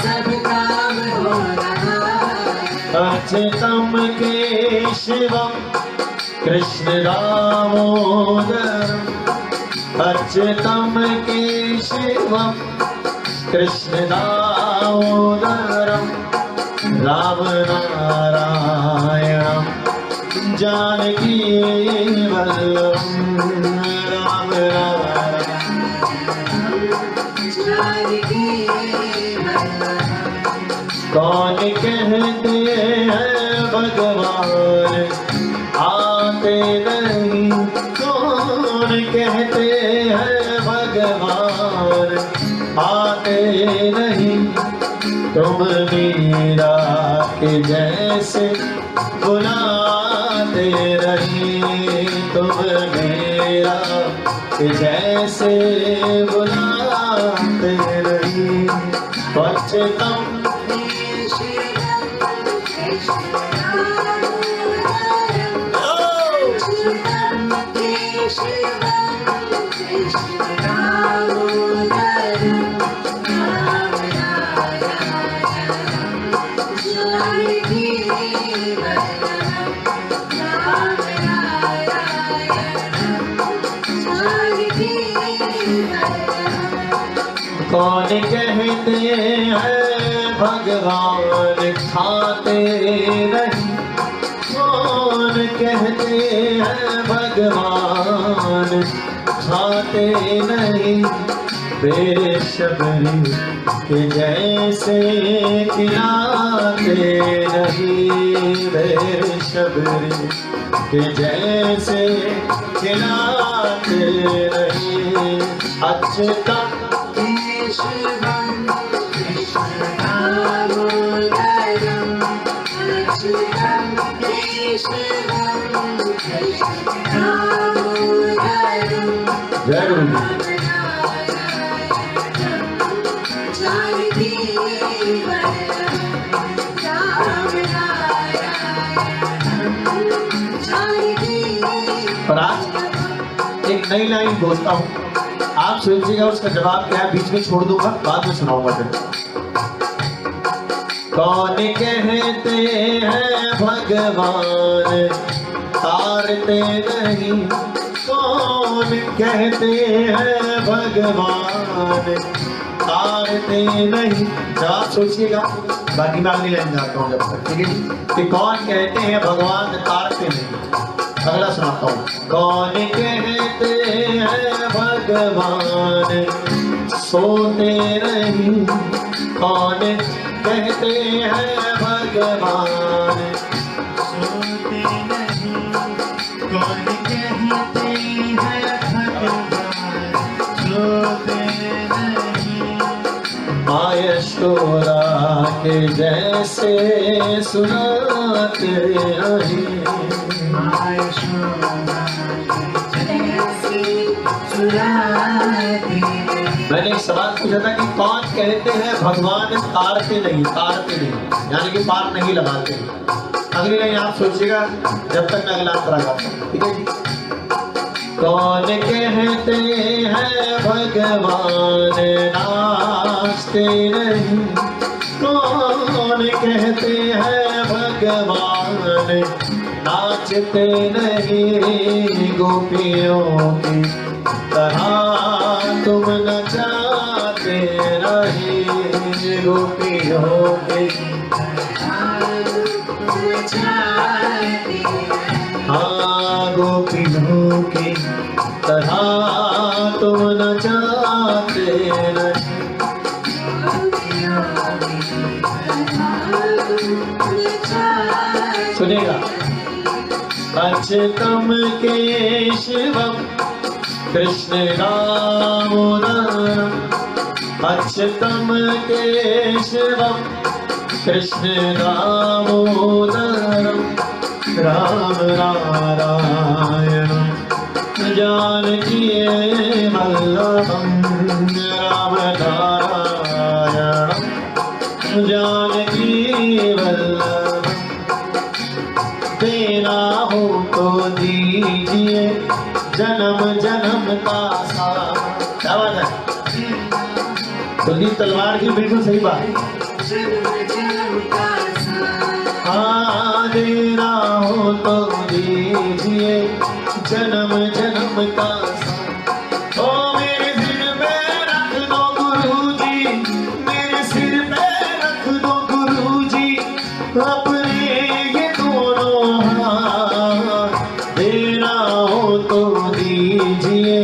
सब काम हो रहा है। अच्युतम केशवम कृष्ण दामोदरम, अच्युतम केशवम कृष्ण दामोदरम, राम नारायणम जानकी वल्लभम, राम नारायण। जानकी वल्लभ। कौन कहते हैं भगवान आते नहीं, कौन कहते हैं भगवान आते नहीं, तुम मीरा के जैसे बुलाते रही, तुम मीरा के जैसे बुलाते रही। अच्युतम कौन कहते हैं भगवान खाते नहीं, कौन कहते हैं भगवान खाते नहीं, मेरे शबरी के जैसे खिलाते नहीं, मेरे शबरी के जैसे खिलाते नहीं। अच्युतम केशवम कृष्ण दामोदरम, अच्युतम केशवम कृष्ण दामोदरम। और आज एक नई लाइन बोलता हूँ, आप सोचिएगा उसका जवाब क्या है, बीच में छोड़ दूंगा, बाद में सुनाऊंगा फिर। कौन कहते हैं भगवान तारते नहीं, कौन कहते हैं भगवान तारते नहीं। जवाब सोचिएगा, बाकी मैं अगली लाइन जाता हूँ जब तक, ठीक है जी। कि कौन कहते हैं भगवान तारते नहीं। अगला सुनाता हूँ। कौन कहते हैं भगवान सोते नहीं, कौन कहते हैं भगवान सोते नहीं, कौन कहते हैं भगवान सोते नहीं। माँ यशोदा के जैसे सुनाते रहे, माँ यशोदा जैसे सुनाते रहे। मैंने एक सवाल पूछा था कि कौन कहते हैं भगवान तारते नहीं, तारते नहीं यानी कि पार नहीं लगाते। अगली लाइन आप सोचिएगा जब तक मैं अगला अंतरा गाता हूं, ठीक है जी। कौन कहते हैं भगवान नाचते नहीं, कौन कहते हैं भगवान नाचते नहीं। गोपियों की तरह तुम नचाते रहे, गोपियों की हाँ गोपियों की तरह तुम नचाते रहे। सुनेगा। अच्युतम केशवम कृष्ण दामोदरम, अच्युतम केशवम कृष्ण दामोदरम, राम नारायणं जानकी वल्लभं, राम नारायणं जानकी वल्लभं। देना हो तो दीजिए जन्म जन्म का साथ। क्या बात है, कुलदीप तलवार की बिल्कुल सही बात। हाँ देना हो तो दीजिए जन्म जन्म का साथ। ओ मेरे सिर पे रख दो गुरुजी, मेरे सिर पे रख दो गुरुजी अपने ये दोनों हाथ। देना हो तो दीजिए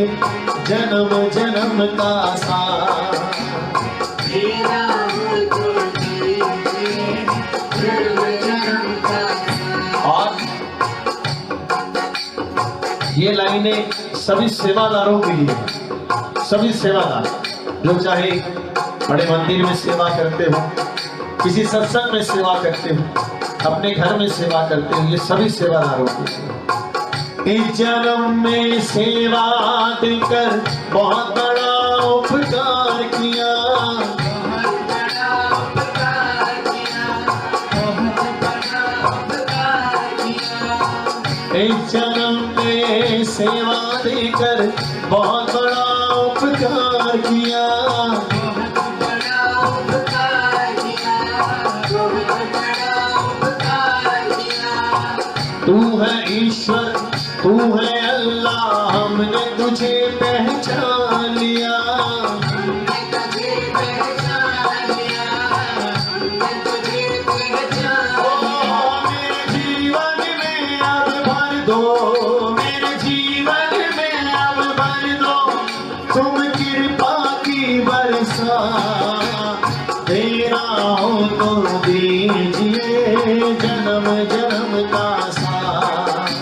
जन्म जन्म का साथ। देना हो तो दीजिए जन्म जन्म का साथ। और ये लाइनें सभी सेवादारों के लिए, सभी सेवादार जो चाहे बड़े मंदिर में सेवा करते हो, किसी सत्संग में सेवा करते हो, अपने घर में सेवा करते हो, ये सभी सेवादारों के लिए। इस जन्म में सेवा देकर बहुत बड़ा उपकार किया, बहुत बड़ा उपकार किया, बहुत बड़ा उपकार किया। इस जन्म में सेवा देकर बहुत बड़ा उपकार किया। बहुत बड़ा उपकार किया, बहुत बड़ा उपकार किया। तू है ईश्वर, तू है अल्लाह, हमने तुझे पहचान लिया। हमने तुझे पहचान लिया, हमने तुझे पहचान ओ मेरे जीवन में अब भर दो, मेरे जीवन में अब भर दो तुम कृपा की बरसा। देना हो तो दीजिए जन्म जन्म का साथ।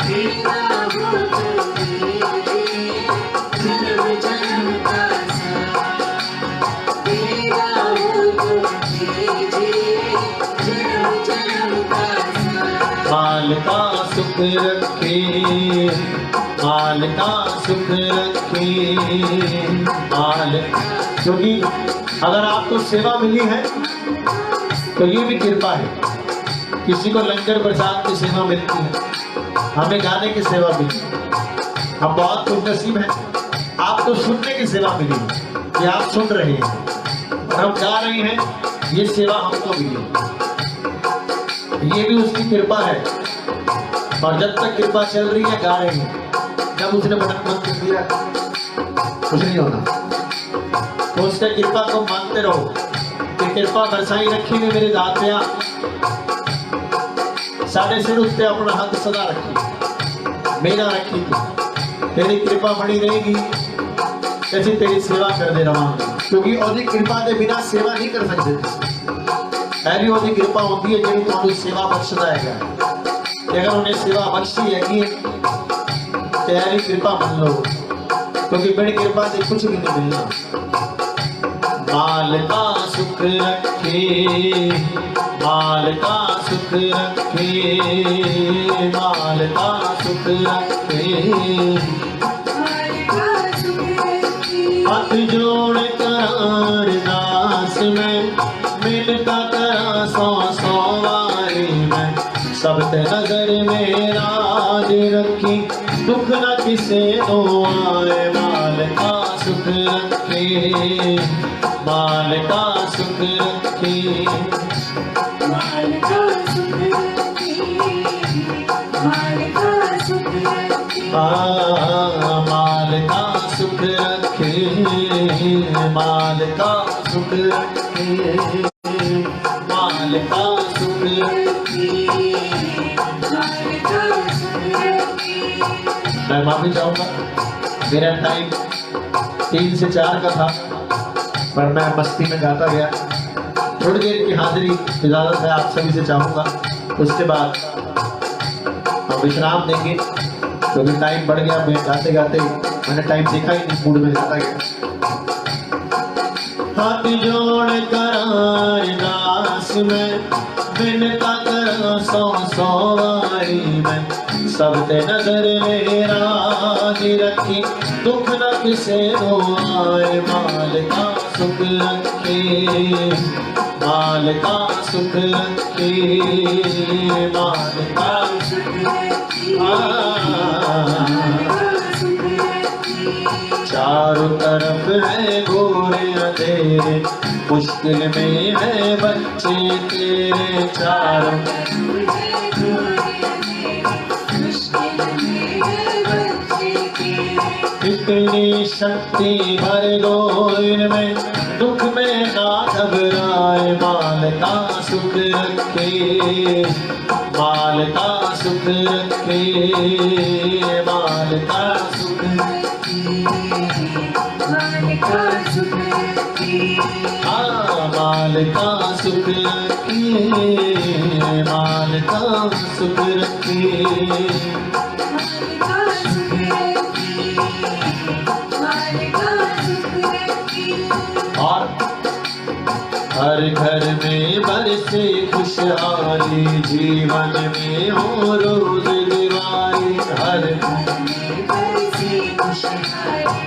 देना हो तो दीजिए जन्म जन्म का साथ। देना हो तो दीजिए जन्म जन्म का साथ। माल का सुख रखे, माल का सुख रखे, माल। क्योंकि अगर आपको सेवा मिली है तो ये भी कृपा है। किसी को लंगर प्रसाद की सेवा मिलती है, हमें गाने की सेवा मिली, हम बहुत खुशनसीब हैं। आपको सुनने की सेवा मिली कि आप सुन रहे हैं और हम गा रहे हैं, ये सेवा हमको मिली। ये भी उसकी कृपा है। और जब तक कृपा चल रही है गा रहे हैं, जब उसने बटन बंद कर दिया कुछ नहीं होना। तो उसके कृपा को मानते रहो कि कृपा बरसाई रखी ने मेरे दातिया, साढ़े सिर उत्ते अपना हाथ सदा रखी, मेरा रखी थी, तेरी कृपा बनी रहेगी, ऐसी तेरी सेवा कर दे रहा हूं। क्योंकि ओदी कृपा के बिना सेवा नहीं कर सकते। ऐसी ओदी कृपा होती है जी तो सेवा बख्शदा है। अगर उन्हें सेवा बख्शी है कि तेरी कृपा मान लो, क्योंकि बड़ी कृपा से कुछ भी नहीं मिलना। माल का सुख रखे, माल का सुख रखे, माल का सुख रखे, हाथ जोड़ कर दास में मिलता करा सौ सौ वारी में, सब ते नजर में राज रखी, दुख न किसे दो आए। माल का सुख रखे, माल का सुख रखे, माल का सुख रखे, माल का सुख रखे, माल का सुख रखे, माल का सुख रखे, माल का सुख रखे। मैं माफी चाहूंगा, मेरा टाइम 3 से 4 का था, पर मैं मस्ती में गाता गया। थोड़ी देर की हाजिरी इजाजत है आप सभी से चाहूंगा, उसके बाद हम विश्राम देंगे क्योंकि टाइम बढ़ गया। मैं गाते गाते मैंने टाइम देखा ही नहीं, मूड में गाता गया। हाथ जोड़ कर दास में बिनता कर सौ सौ वारी में, सब ते नजर में राज रखी, दुख न किसे दो आए। माल का सुख रखे, माल का सुख रखे, माल का सुख रखे। चारों तरफ है घोरे अंधेरे, मुश्किल में है बच्चे तेरे। चारों इतनी शक्ति भर दो इनमें, दुख में ना घबराए। माल का सुख रखे, माल का सुख रखे, माल का सुख रखे, माल का सुख रखे, माल का सुख रखे, माल का सुख रखे। और हर घर में बरसे खुशहाली, जीवन में हो रोज दिवाली। हर घर में बरसे खुशहाली,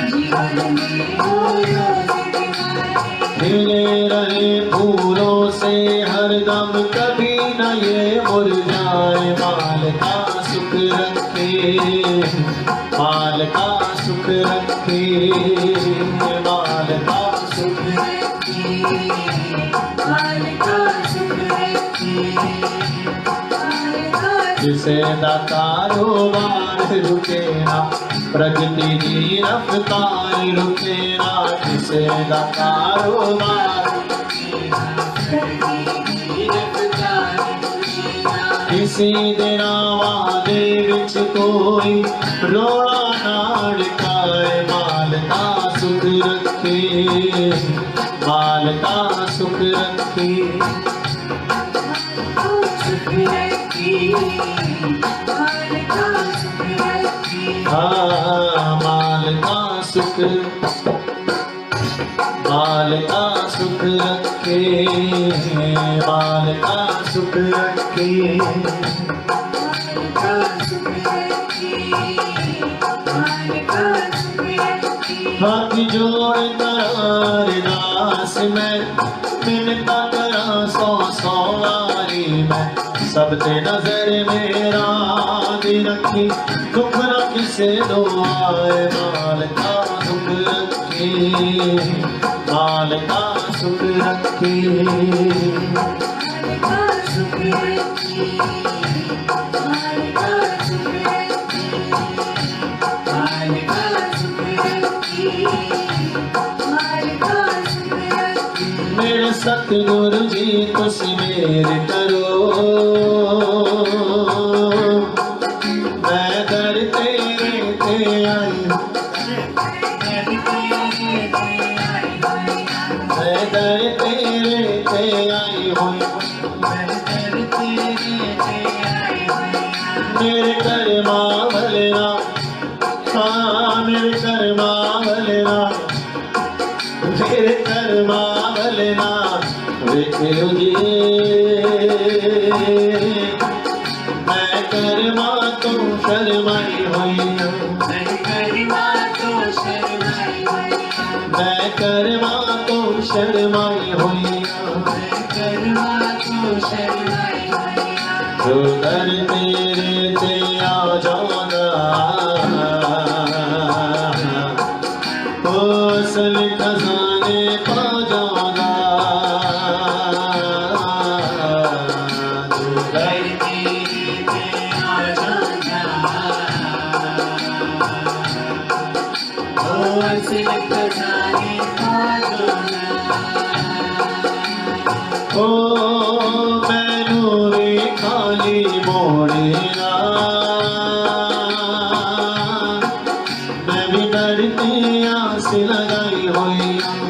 जीवन में हो रोज दिवाली। खिले रहे फूलों से हरदम, कभी न ये मुरझाए। माल का सुख रखे, माल का सुख रखे, माल का सुख रखे, माल का सुख रखे, जिसे ना कारोबार रुके ना, प्रगति की रफ्तार रुके ना। जिसे ना कारोबार किसी दिन वादे विच कोई रोड़ा नाड़ खाए। माल का सुख रखे, माल का सुख रखे, सुख रखे, माल का सुख रखे, माल का सुख, माल का सुख रखे, माल का सुख रखे, हाथ जोड़ कर दास में मिलता करा सौ सौ वारी में। सब ते नजर में राज माल का सुख रखे, मेरे सतगुरु जी तुस मेर करो, मैं दर तेरे ते आई, मैं दर तेरे ते आई हुई, मेरे कर्मा भलना, हाँ मेरे कर्मा भलना, मेरे कर्मा भलना देखो जी, मैं कर्मा तो शर्माई हुई हूँ, मैं कर्मा तो शर्माई हुई हूँ, जो दर तेरे ते आ जाऊंगा, ओ असल खजाने पा जाऊंगा, जो दर तेरे ते आ जाऊंगा, ओ असल खजाने पा जाऊंगा, ओ मैनू रे खाली मोड़ेना, मैं भी डरती आस लगाई हुई हूँ,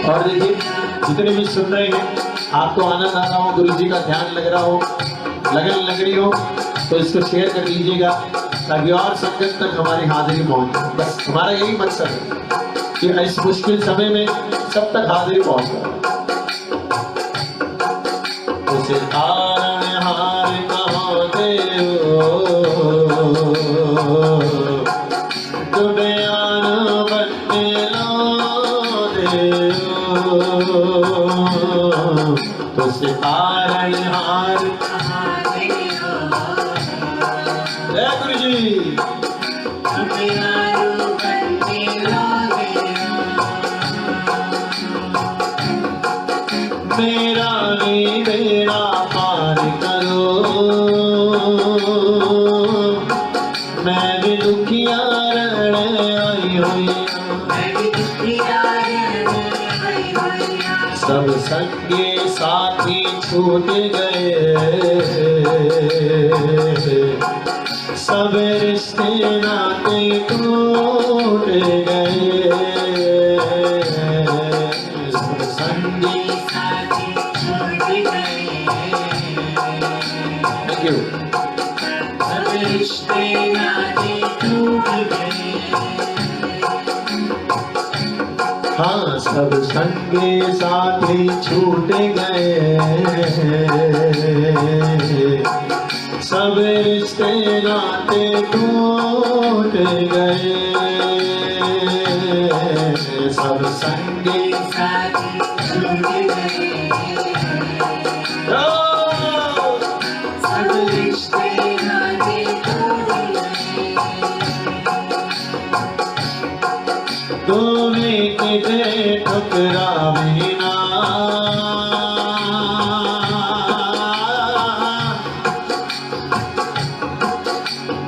और देखिए जितने भी सुन रहे हैं आपको आनंद आ रहा हो, गुरु जी का ध्यान लग रहा हो, लगन लग रही हो, तो इसको शेयर कर लीजिएगा ताकि और संगत तक हमारी हाजिरी पहुंचे। बस हमारा यही मकसद है कि इस मुश्किल समय में सब तक हाजिरी पहुंचे। उस कारण हार कहो देओ, दुनियान बनने लो देओ, उस कारण हार जय गुरु जी, मेरा भी बेड़ा पार करो, मैं भी दुखिया रहने आई हुई, सब संगे साथी छूट गए, सब रिश्ते नाते टूट गए, सब संगे साथी छूट गए, थैंक यू, सब रिश्ते नाते टूट गए, हाँ सब संगे साथी छूट गए, सब रिश्ते नाते टूट गए, सब संगे साथी छूट गए, सब रिश्ते नाते टूट गए, तुम्हें किसे ठुकरावे ना,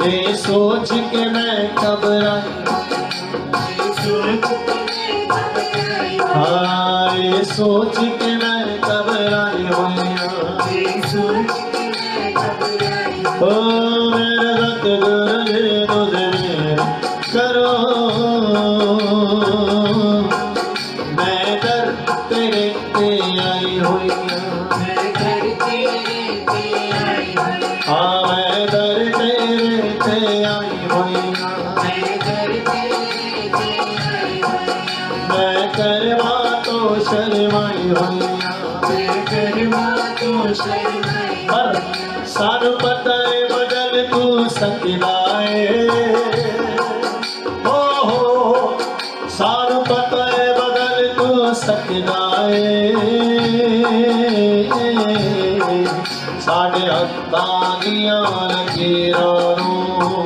ये सोच के मैं घबराई, हाँ ये सोच के मैं घबराई हुई हूँ, ओ मेरे सतगुरु जी तुझ मेर करो, मैं दर तेरे ते आई हुई हूँ, हाँ मैं दर तेरे ते आई हुई हूँ, मैं करवा तो शर्माई हुई हूँ, सानू पता है बदल तू सकदा है, हो सानू पता है बदल तू सकदा है, साढ़े हत्थां दियां लकीरां नूं,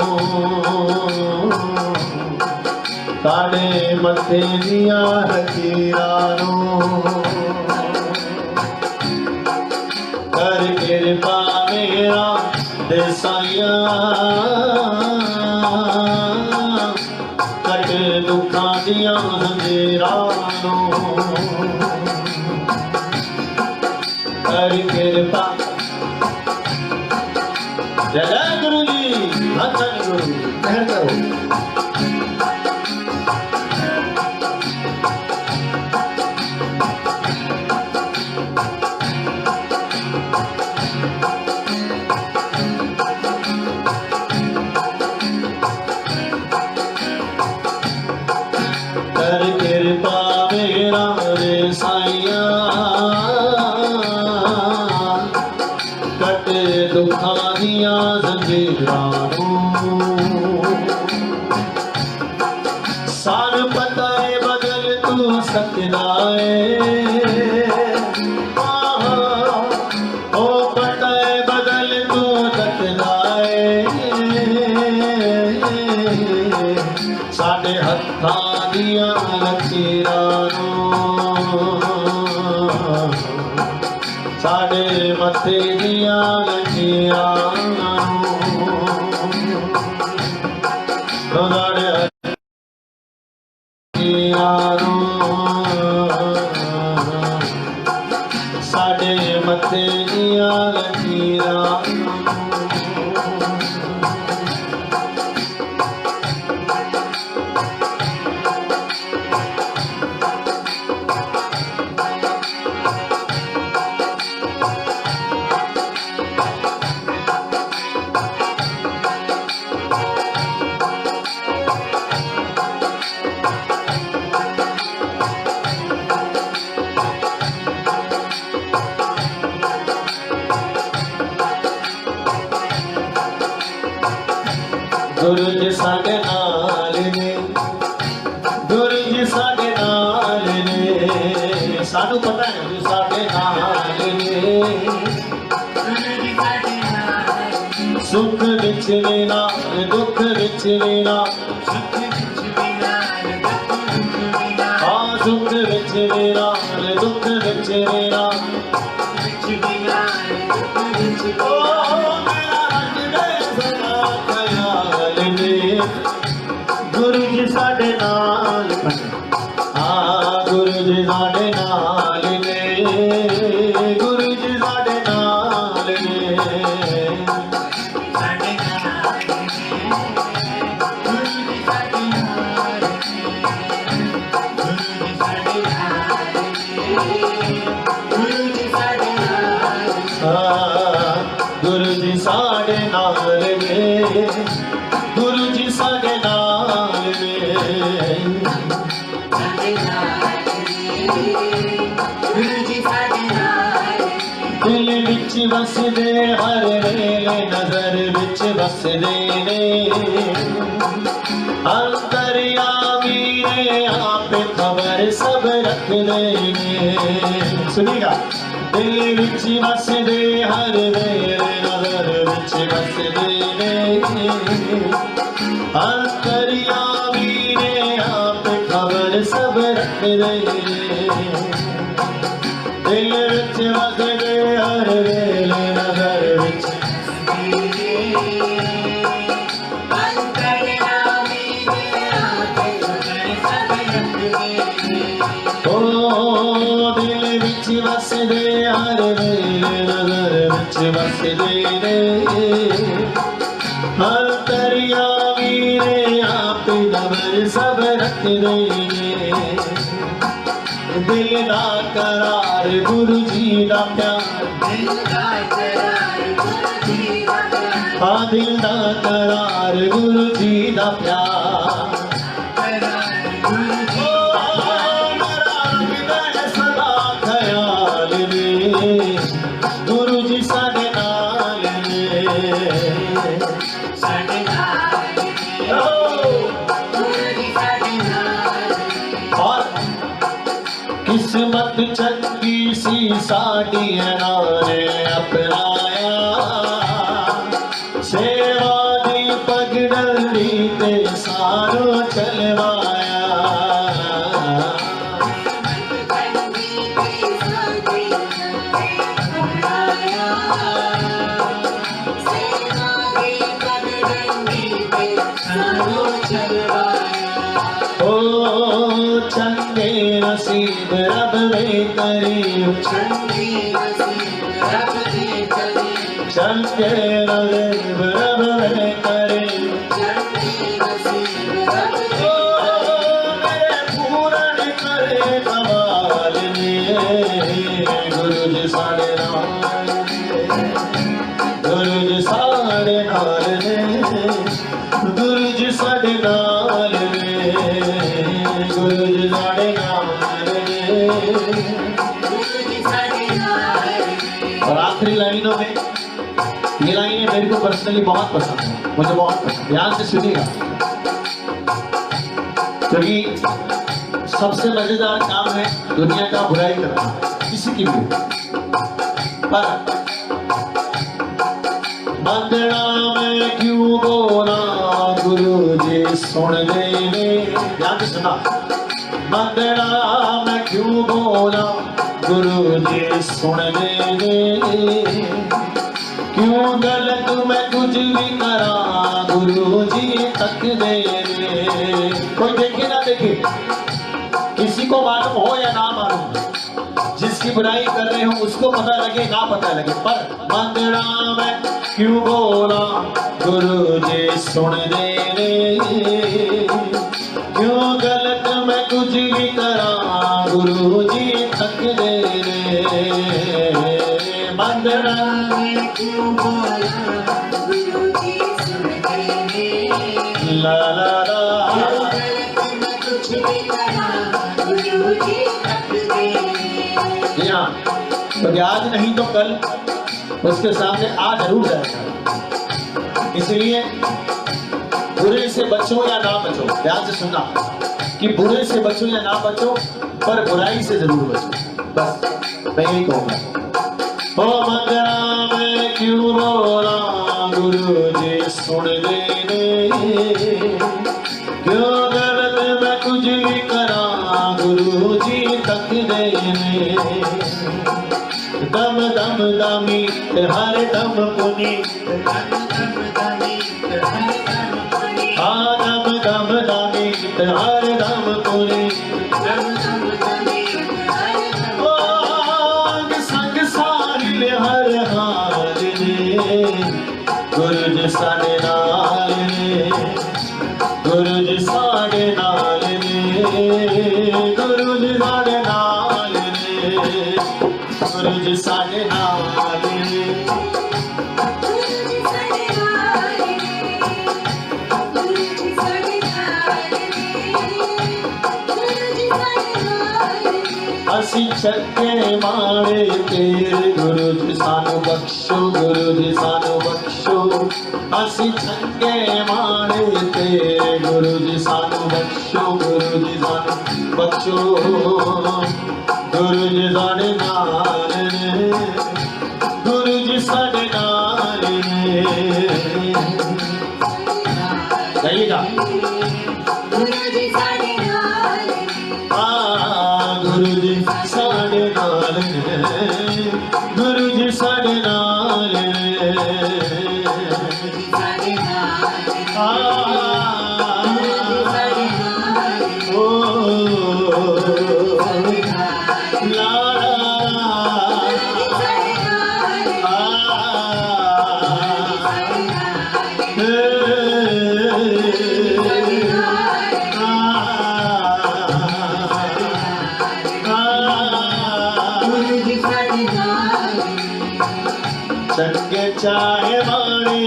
साढ़े मथे दिया लकीरां कर कृपा मेरा देसाइया कट दुखा दिया जंजीरां कर कृपा। जय जय गुरु जी, धन गुरु कहर करो। कर कृपा मेरा रे साइया कट दुखा दिया जंजीरां सार पता है बदल तू सतनाए ओ पता है बदल तू सतनाए साडे हत्था दिया लकीरां साडे मथे दिया लकीरां साडे साडे मथे दिया लकीरां गुरु जी साडे नाल ने गुरु जी साडे नाल ने सानू पता है गुरु साडे नाल ने सुख विच ने नाल दुख विच ने नाल हाँ सुख विच ने नाल दुख विच ने नाल गुरु जी साडे नाल हाँ गुरु जी साडे नाल ने गुरु जी साडे नाल ने गुरु जी साडे नाल ने गुरु जी साडे नाल ने दिल विच बसदे हर वेले नजर विच बसदे ने अंतर्यामी ने आप खबर सब रखदे ने सुनिएगा दिल विच बसदे हर वेले नजर विच बसदे ने अंतर्यामी ने आप खबर सब रखदे दिल विच बसदे हर वेले नजर विच ओ दिल विच बसदे हर वेले नजर विच बसदे ने अंतर्यामी ने आप खबर सब रखदे दिल दा करार गुरु जी दा प्यार हाँ दिल दा करार गुरु जी दा प्यार मेरा रखदा सदा ख्याल ने गुरु जी साडे नाल ने किस्मत चंगी सी साडी नारे अपनाया सेवा दी पगडंडी ते सारो चलवाया रब में करीब चंगे नसीब रब ने करीब चंगे नसीब रब में करीब चंगे नसीब रब ने ओ मेरे पूरन करे कमाल ने गुरु जी साढ़े नाल गुरु जी साढ़े नाल ने गुरु जी साढ़े नाल ने गुरु जी साढ़े नाल ने गुरु जी साढ़े नाल और आखिरी लाइनों में ये लाइनें मेरे को पर्सनली बहुत पसंद है, मुझे बहुत पसंद। ध्यान से सुनिएगा क्योंकि सबसे मजेदार काम है दुनिया का बुराई करना किसी की भी, पर बंदना में क्यों बोला गुरु जी सुन ले। ध्यान से सुना, बंदना में क्यों बोला गुरु जी सुन ले, क्यों गलत मैं कुछ भी करा गुरु जी तक दे। कोई देखे ना देखे, किसी को मालूम हो या ना मालूम, जिसकी बुराई कर रहे हो उसको पता लगे ना पता लगे, पर मंदिरा में क्यों बोला गुरु जी सुन दे रे, क्यों गलत मैं कुछ भी करा गुरु जी तक दे रे। मंदिरा में क्यों बोला गुरु जी सुन ले ला ला ला मैं कुछ भी करा गुरु जी तक दे। हाँ, तो आज नहीं तो कल उसके सामने आ जरूर जाएगा। इसलिए बुरे से बचो या ना बचो, ध्यान से सुनना कि बुरे से बचो या ना बचो, पर बुराई से जरूर बचो। बस मैं यही कहूँगा। ओ मंगरा में क्यों बोला गुरु जी सुन ले, क्यों गलत मैं कुछ भी करा गुरु जी तक दे। दम दम दमी हर दम पुनी, हाँ दम दम दमी हर दम पुनी, संग साहिल हर हाल ने गुरु जी साढ़े नाल ने, गुरु जी साढ़े नाल ने, गुरु जी साढ़े नाल ने, गुरु जी साढ़े नाल ने। ਅਸੀਂ ਚੱਕੇ ਮਾਰੇ ਤੇਰੇ ਗੁਰੂ ਜੀ ਸਾਨੂੰ ਬਖਸ਼ੋ, ਗੁਰੂ ਜੀ ਸਾਨੂੰ ਬਖਸ਼ੋ। ਅਸੀਂ ਚੱਕੇ ਮਾਰੇ ਤੇਰੇ ਗੁਰੂ ਜੀ ਸਾਨੂੰ ਬਖਸ਼ੋ, ਗੁਰੂ ਜੀ ਸਾਨੂੰ ਬਖਸ਼ੋ। ਗੁਰੂ ਜੀ ਸਾਡੇ ਨਾਲ ਨੇ, ਗੁਰੂ ਜੀ ਸਾਡੇ ਨਾਲ ਨੇ। गाइएगा गुरु जी साढ़े नाल गुरु जी साढ़े नाल ने, गुरु जी साढ़े नाल ने, साढ़े नाल ओ ला चंगे चाहे मारे,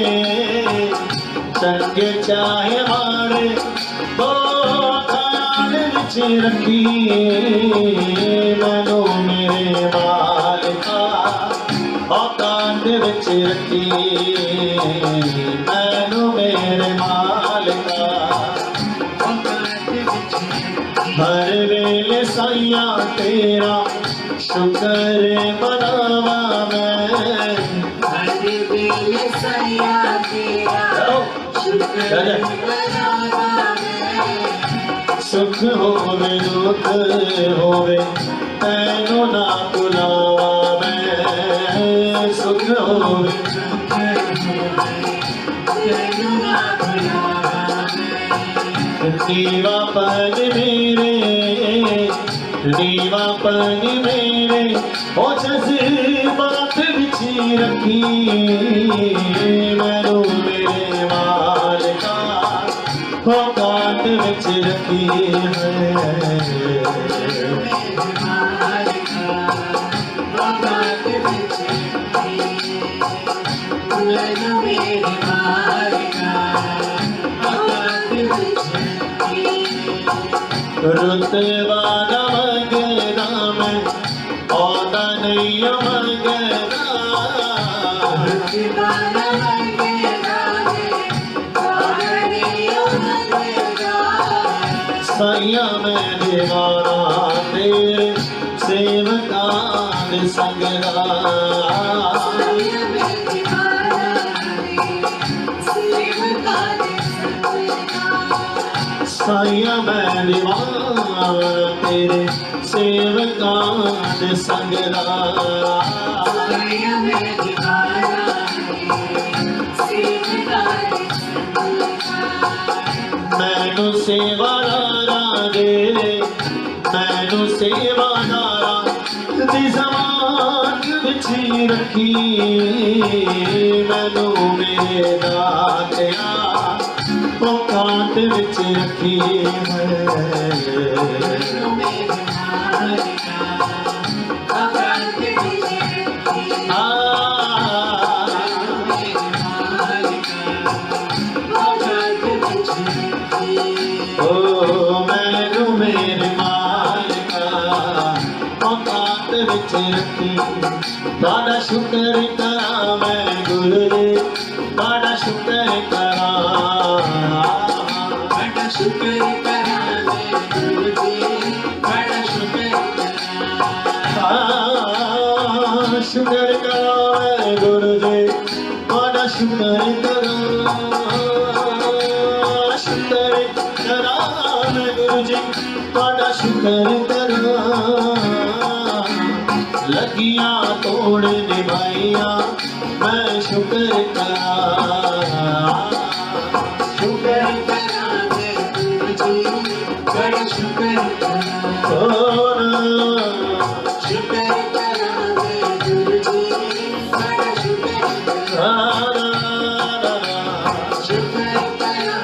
चंगे चाहे मारे, वो कान विच रखी मैनू मेरे मालिका, ओ कान विच रखी मैनू मेरे मालिका। हर वेले साइया तेरा शुक्र मनावा मैं, हर वेले साइया तेरा शुक्र मनावा मैं। सुख होवे दुख होवे तैनू ना बुलावा मैं, सुख होवे तैनू ना बुलावा मैं। दीवा पद मेरे नीवा पानी मेरे ओ जज्बात विच रखी मैनू मेरे मालिका औकात विच रखी रुतबा ना मंगना मैं औदा नहीं मंगना साइया मैं दीवाना तेरे सेवकान संगदा साइया मैं दीवाना तेरे सेवकान संगदा मैनू सेवादारा दे मैनू सेवादारा दी ज़बान विच रखी मैनू मेरे दातिया औकात विच रखी मैनू मेरे मालिका औकात विच रखी बड़ा शुक्र करा मैं गुरु जी बड़ा शुक्र करा बड़ा शुक्र करा मैं गुरु जी बड़ा शुक्र करा मैं गुरु जी बड़ा शुक्र करा गुरु जी बड़ा शुक्र करा लगिया तोड़ निभाइया मैं शुक्र करा शुक्र करा मैं गुरु जी बड़ा शुक्र करा शुक्र करा मैं गुरु जी बड़ा शुक्र करा शुक्र करा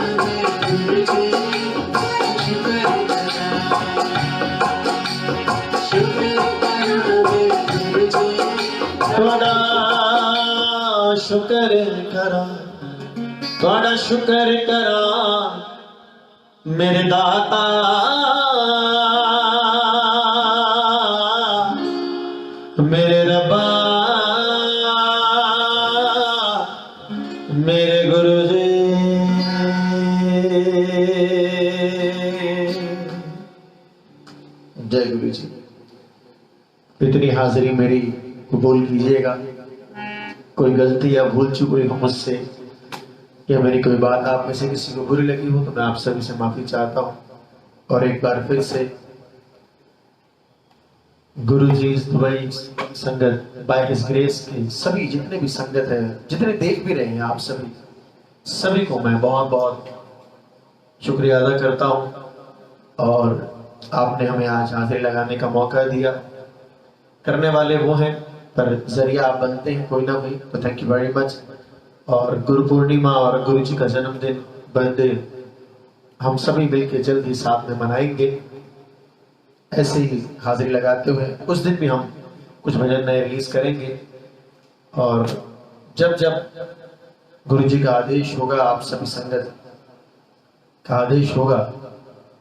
मैं गुरु जी बड़ा शुक्र करा बड़ा शुक्र करा मेरे दाता मेरे रब्बा मेरे गुरु जी जय गुरु जी। इतनी हाजिरी मेरी कबूल कीजिएगा। कोई गलती या भूल चूक हुई हो मुझसे या मेरी कोई बात आप में से किसी को बुरी लगी हो तो मैं आप सभी से माफी चाहता हूँ। और एक बार फिर से गुरु जी दुबई संगत बाय हिज ग्रेस के सभी जितने भी संगत है जितने देख भी रहे हैं आप सभी को मैं बहुत बहुत शुक्रिया अदा करता हूँ। और आपने हमें आज हाजिरी लगाने का मौका दिया। करने वाले वो हैं पर जरिया आप बनते हैं कोई ना कोई, तो थैंक यू वेरी मच। और गुरु पूर्णिमा और गुरु जी का जन्मदिन बर्थडे हम सभी मिलकर जल्द ही साथ में मनाएंगे। ऐसे ही हाजिरी लगाते हुए उस दिन भी हम कुछ भजन नए रिलीज करेंगे। और जब जब गुरु जी का आदेश होगा, आप सभी संगत का आदेश होगा,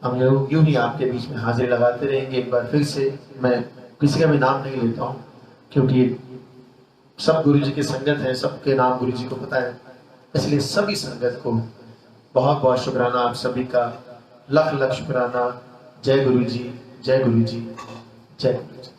हम यूं ही आपके बीच में हाजिरी लगाते रहेंगे। एक बार फिर से मैं किसी का भी नाम नहीं लेता हूँ क्योंकि सब गुरु जी की संगत है, सबके नाम गुरु जी को पता है, इसलिए सभी संगत को बहुत बहुत शुक्राना। आप सभी का लख लख शुक्राना। जय गुरु जी, जय गुरु जी, जय गुरु जी।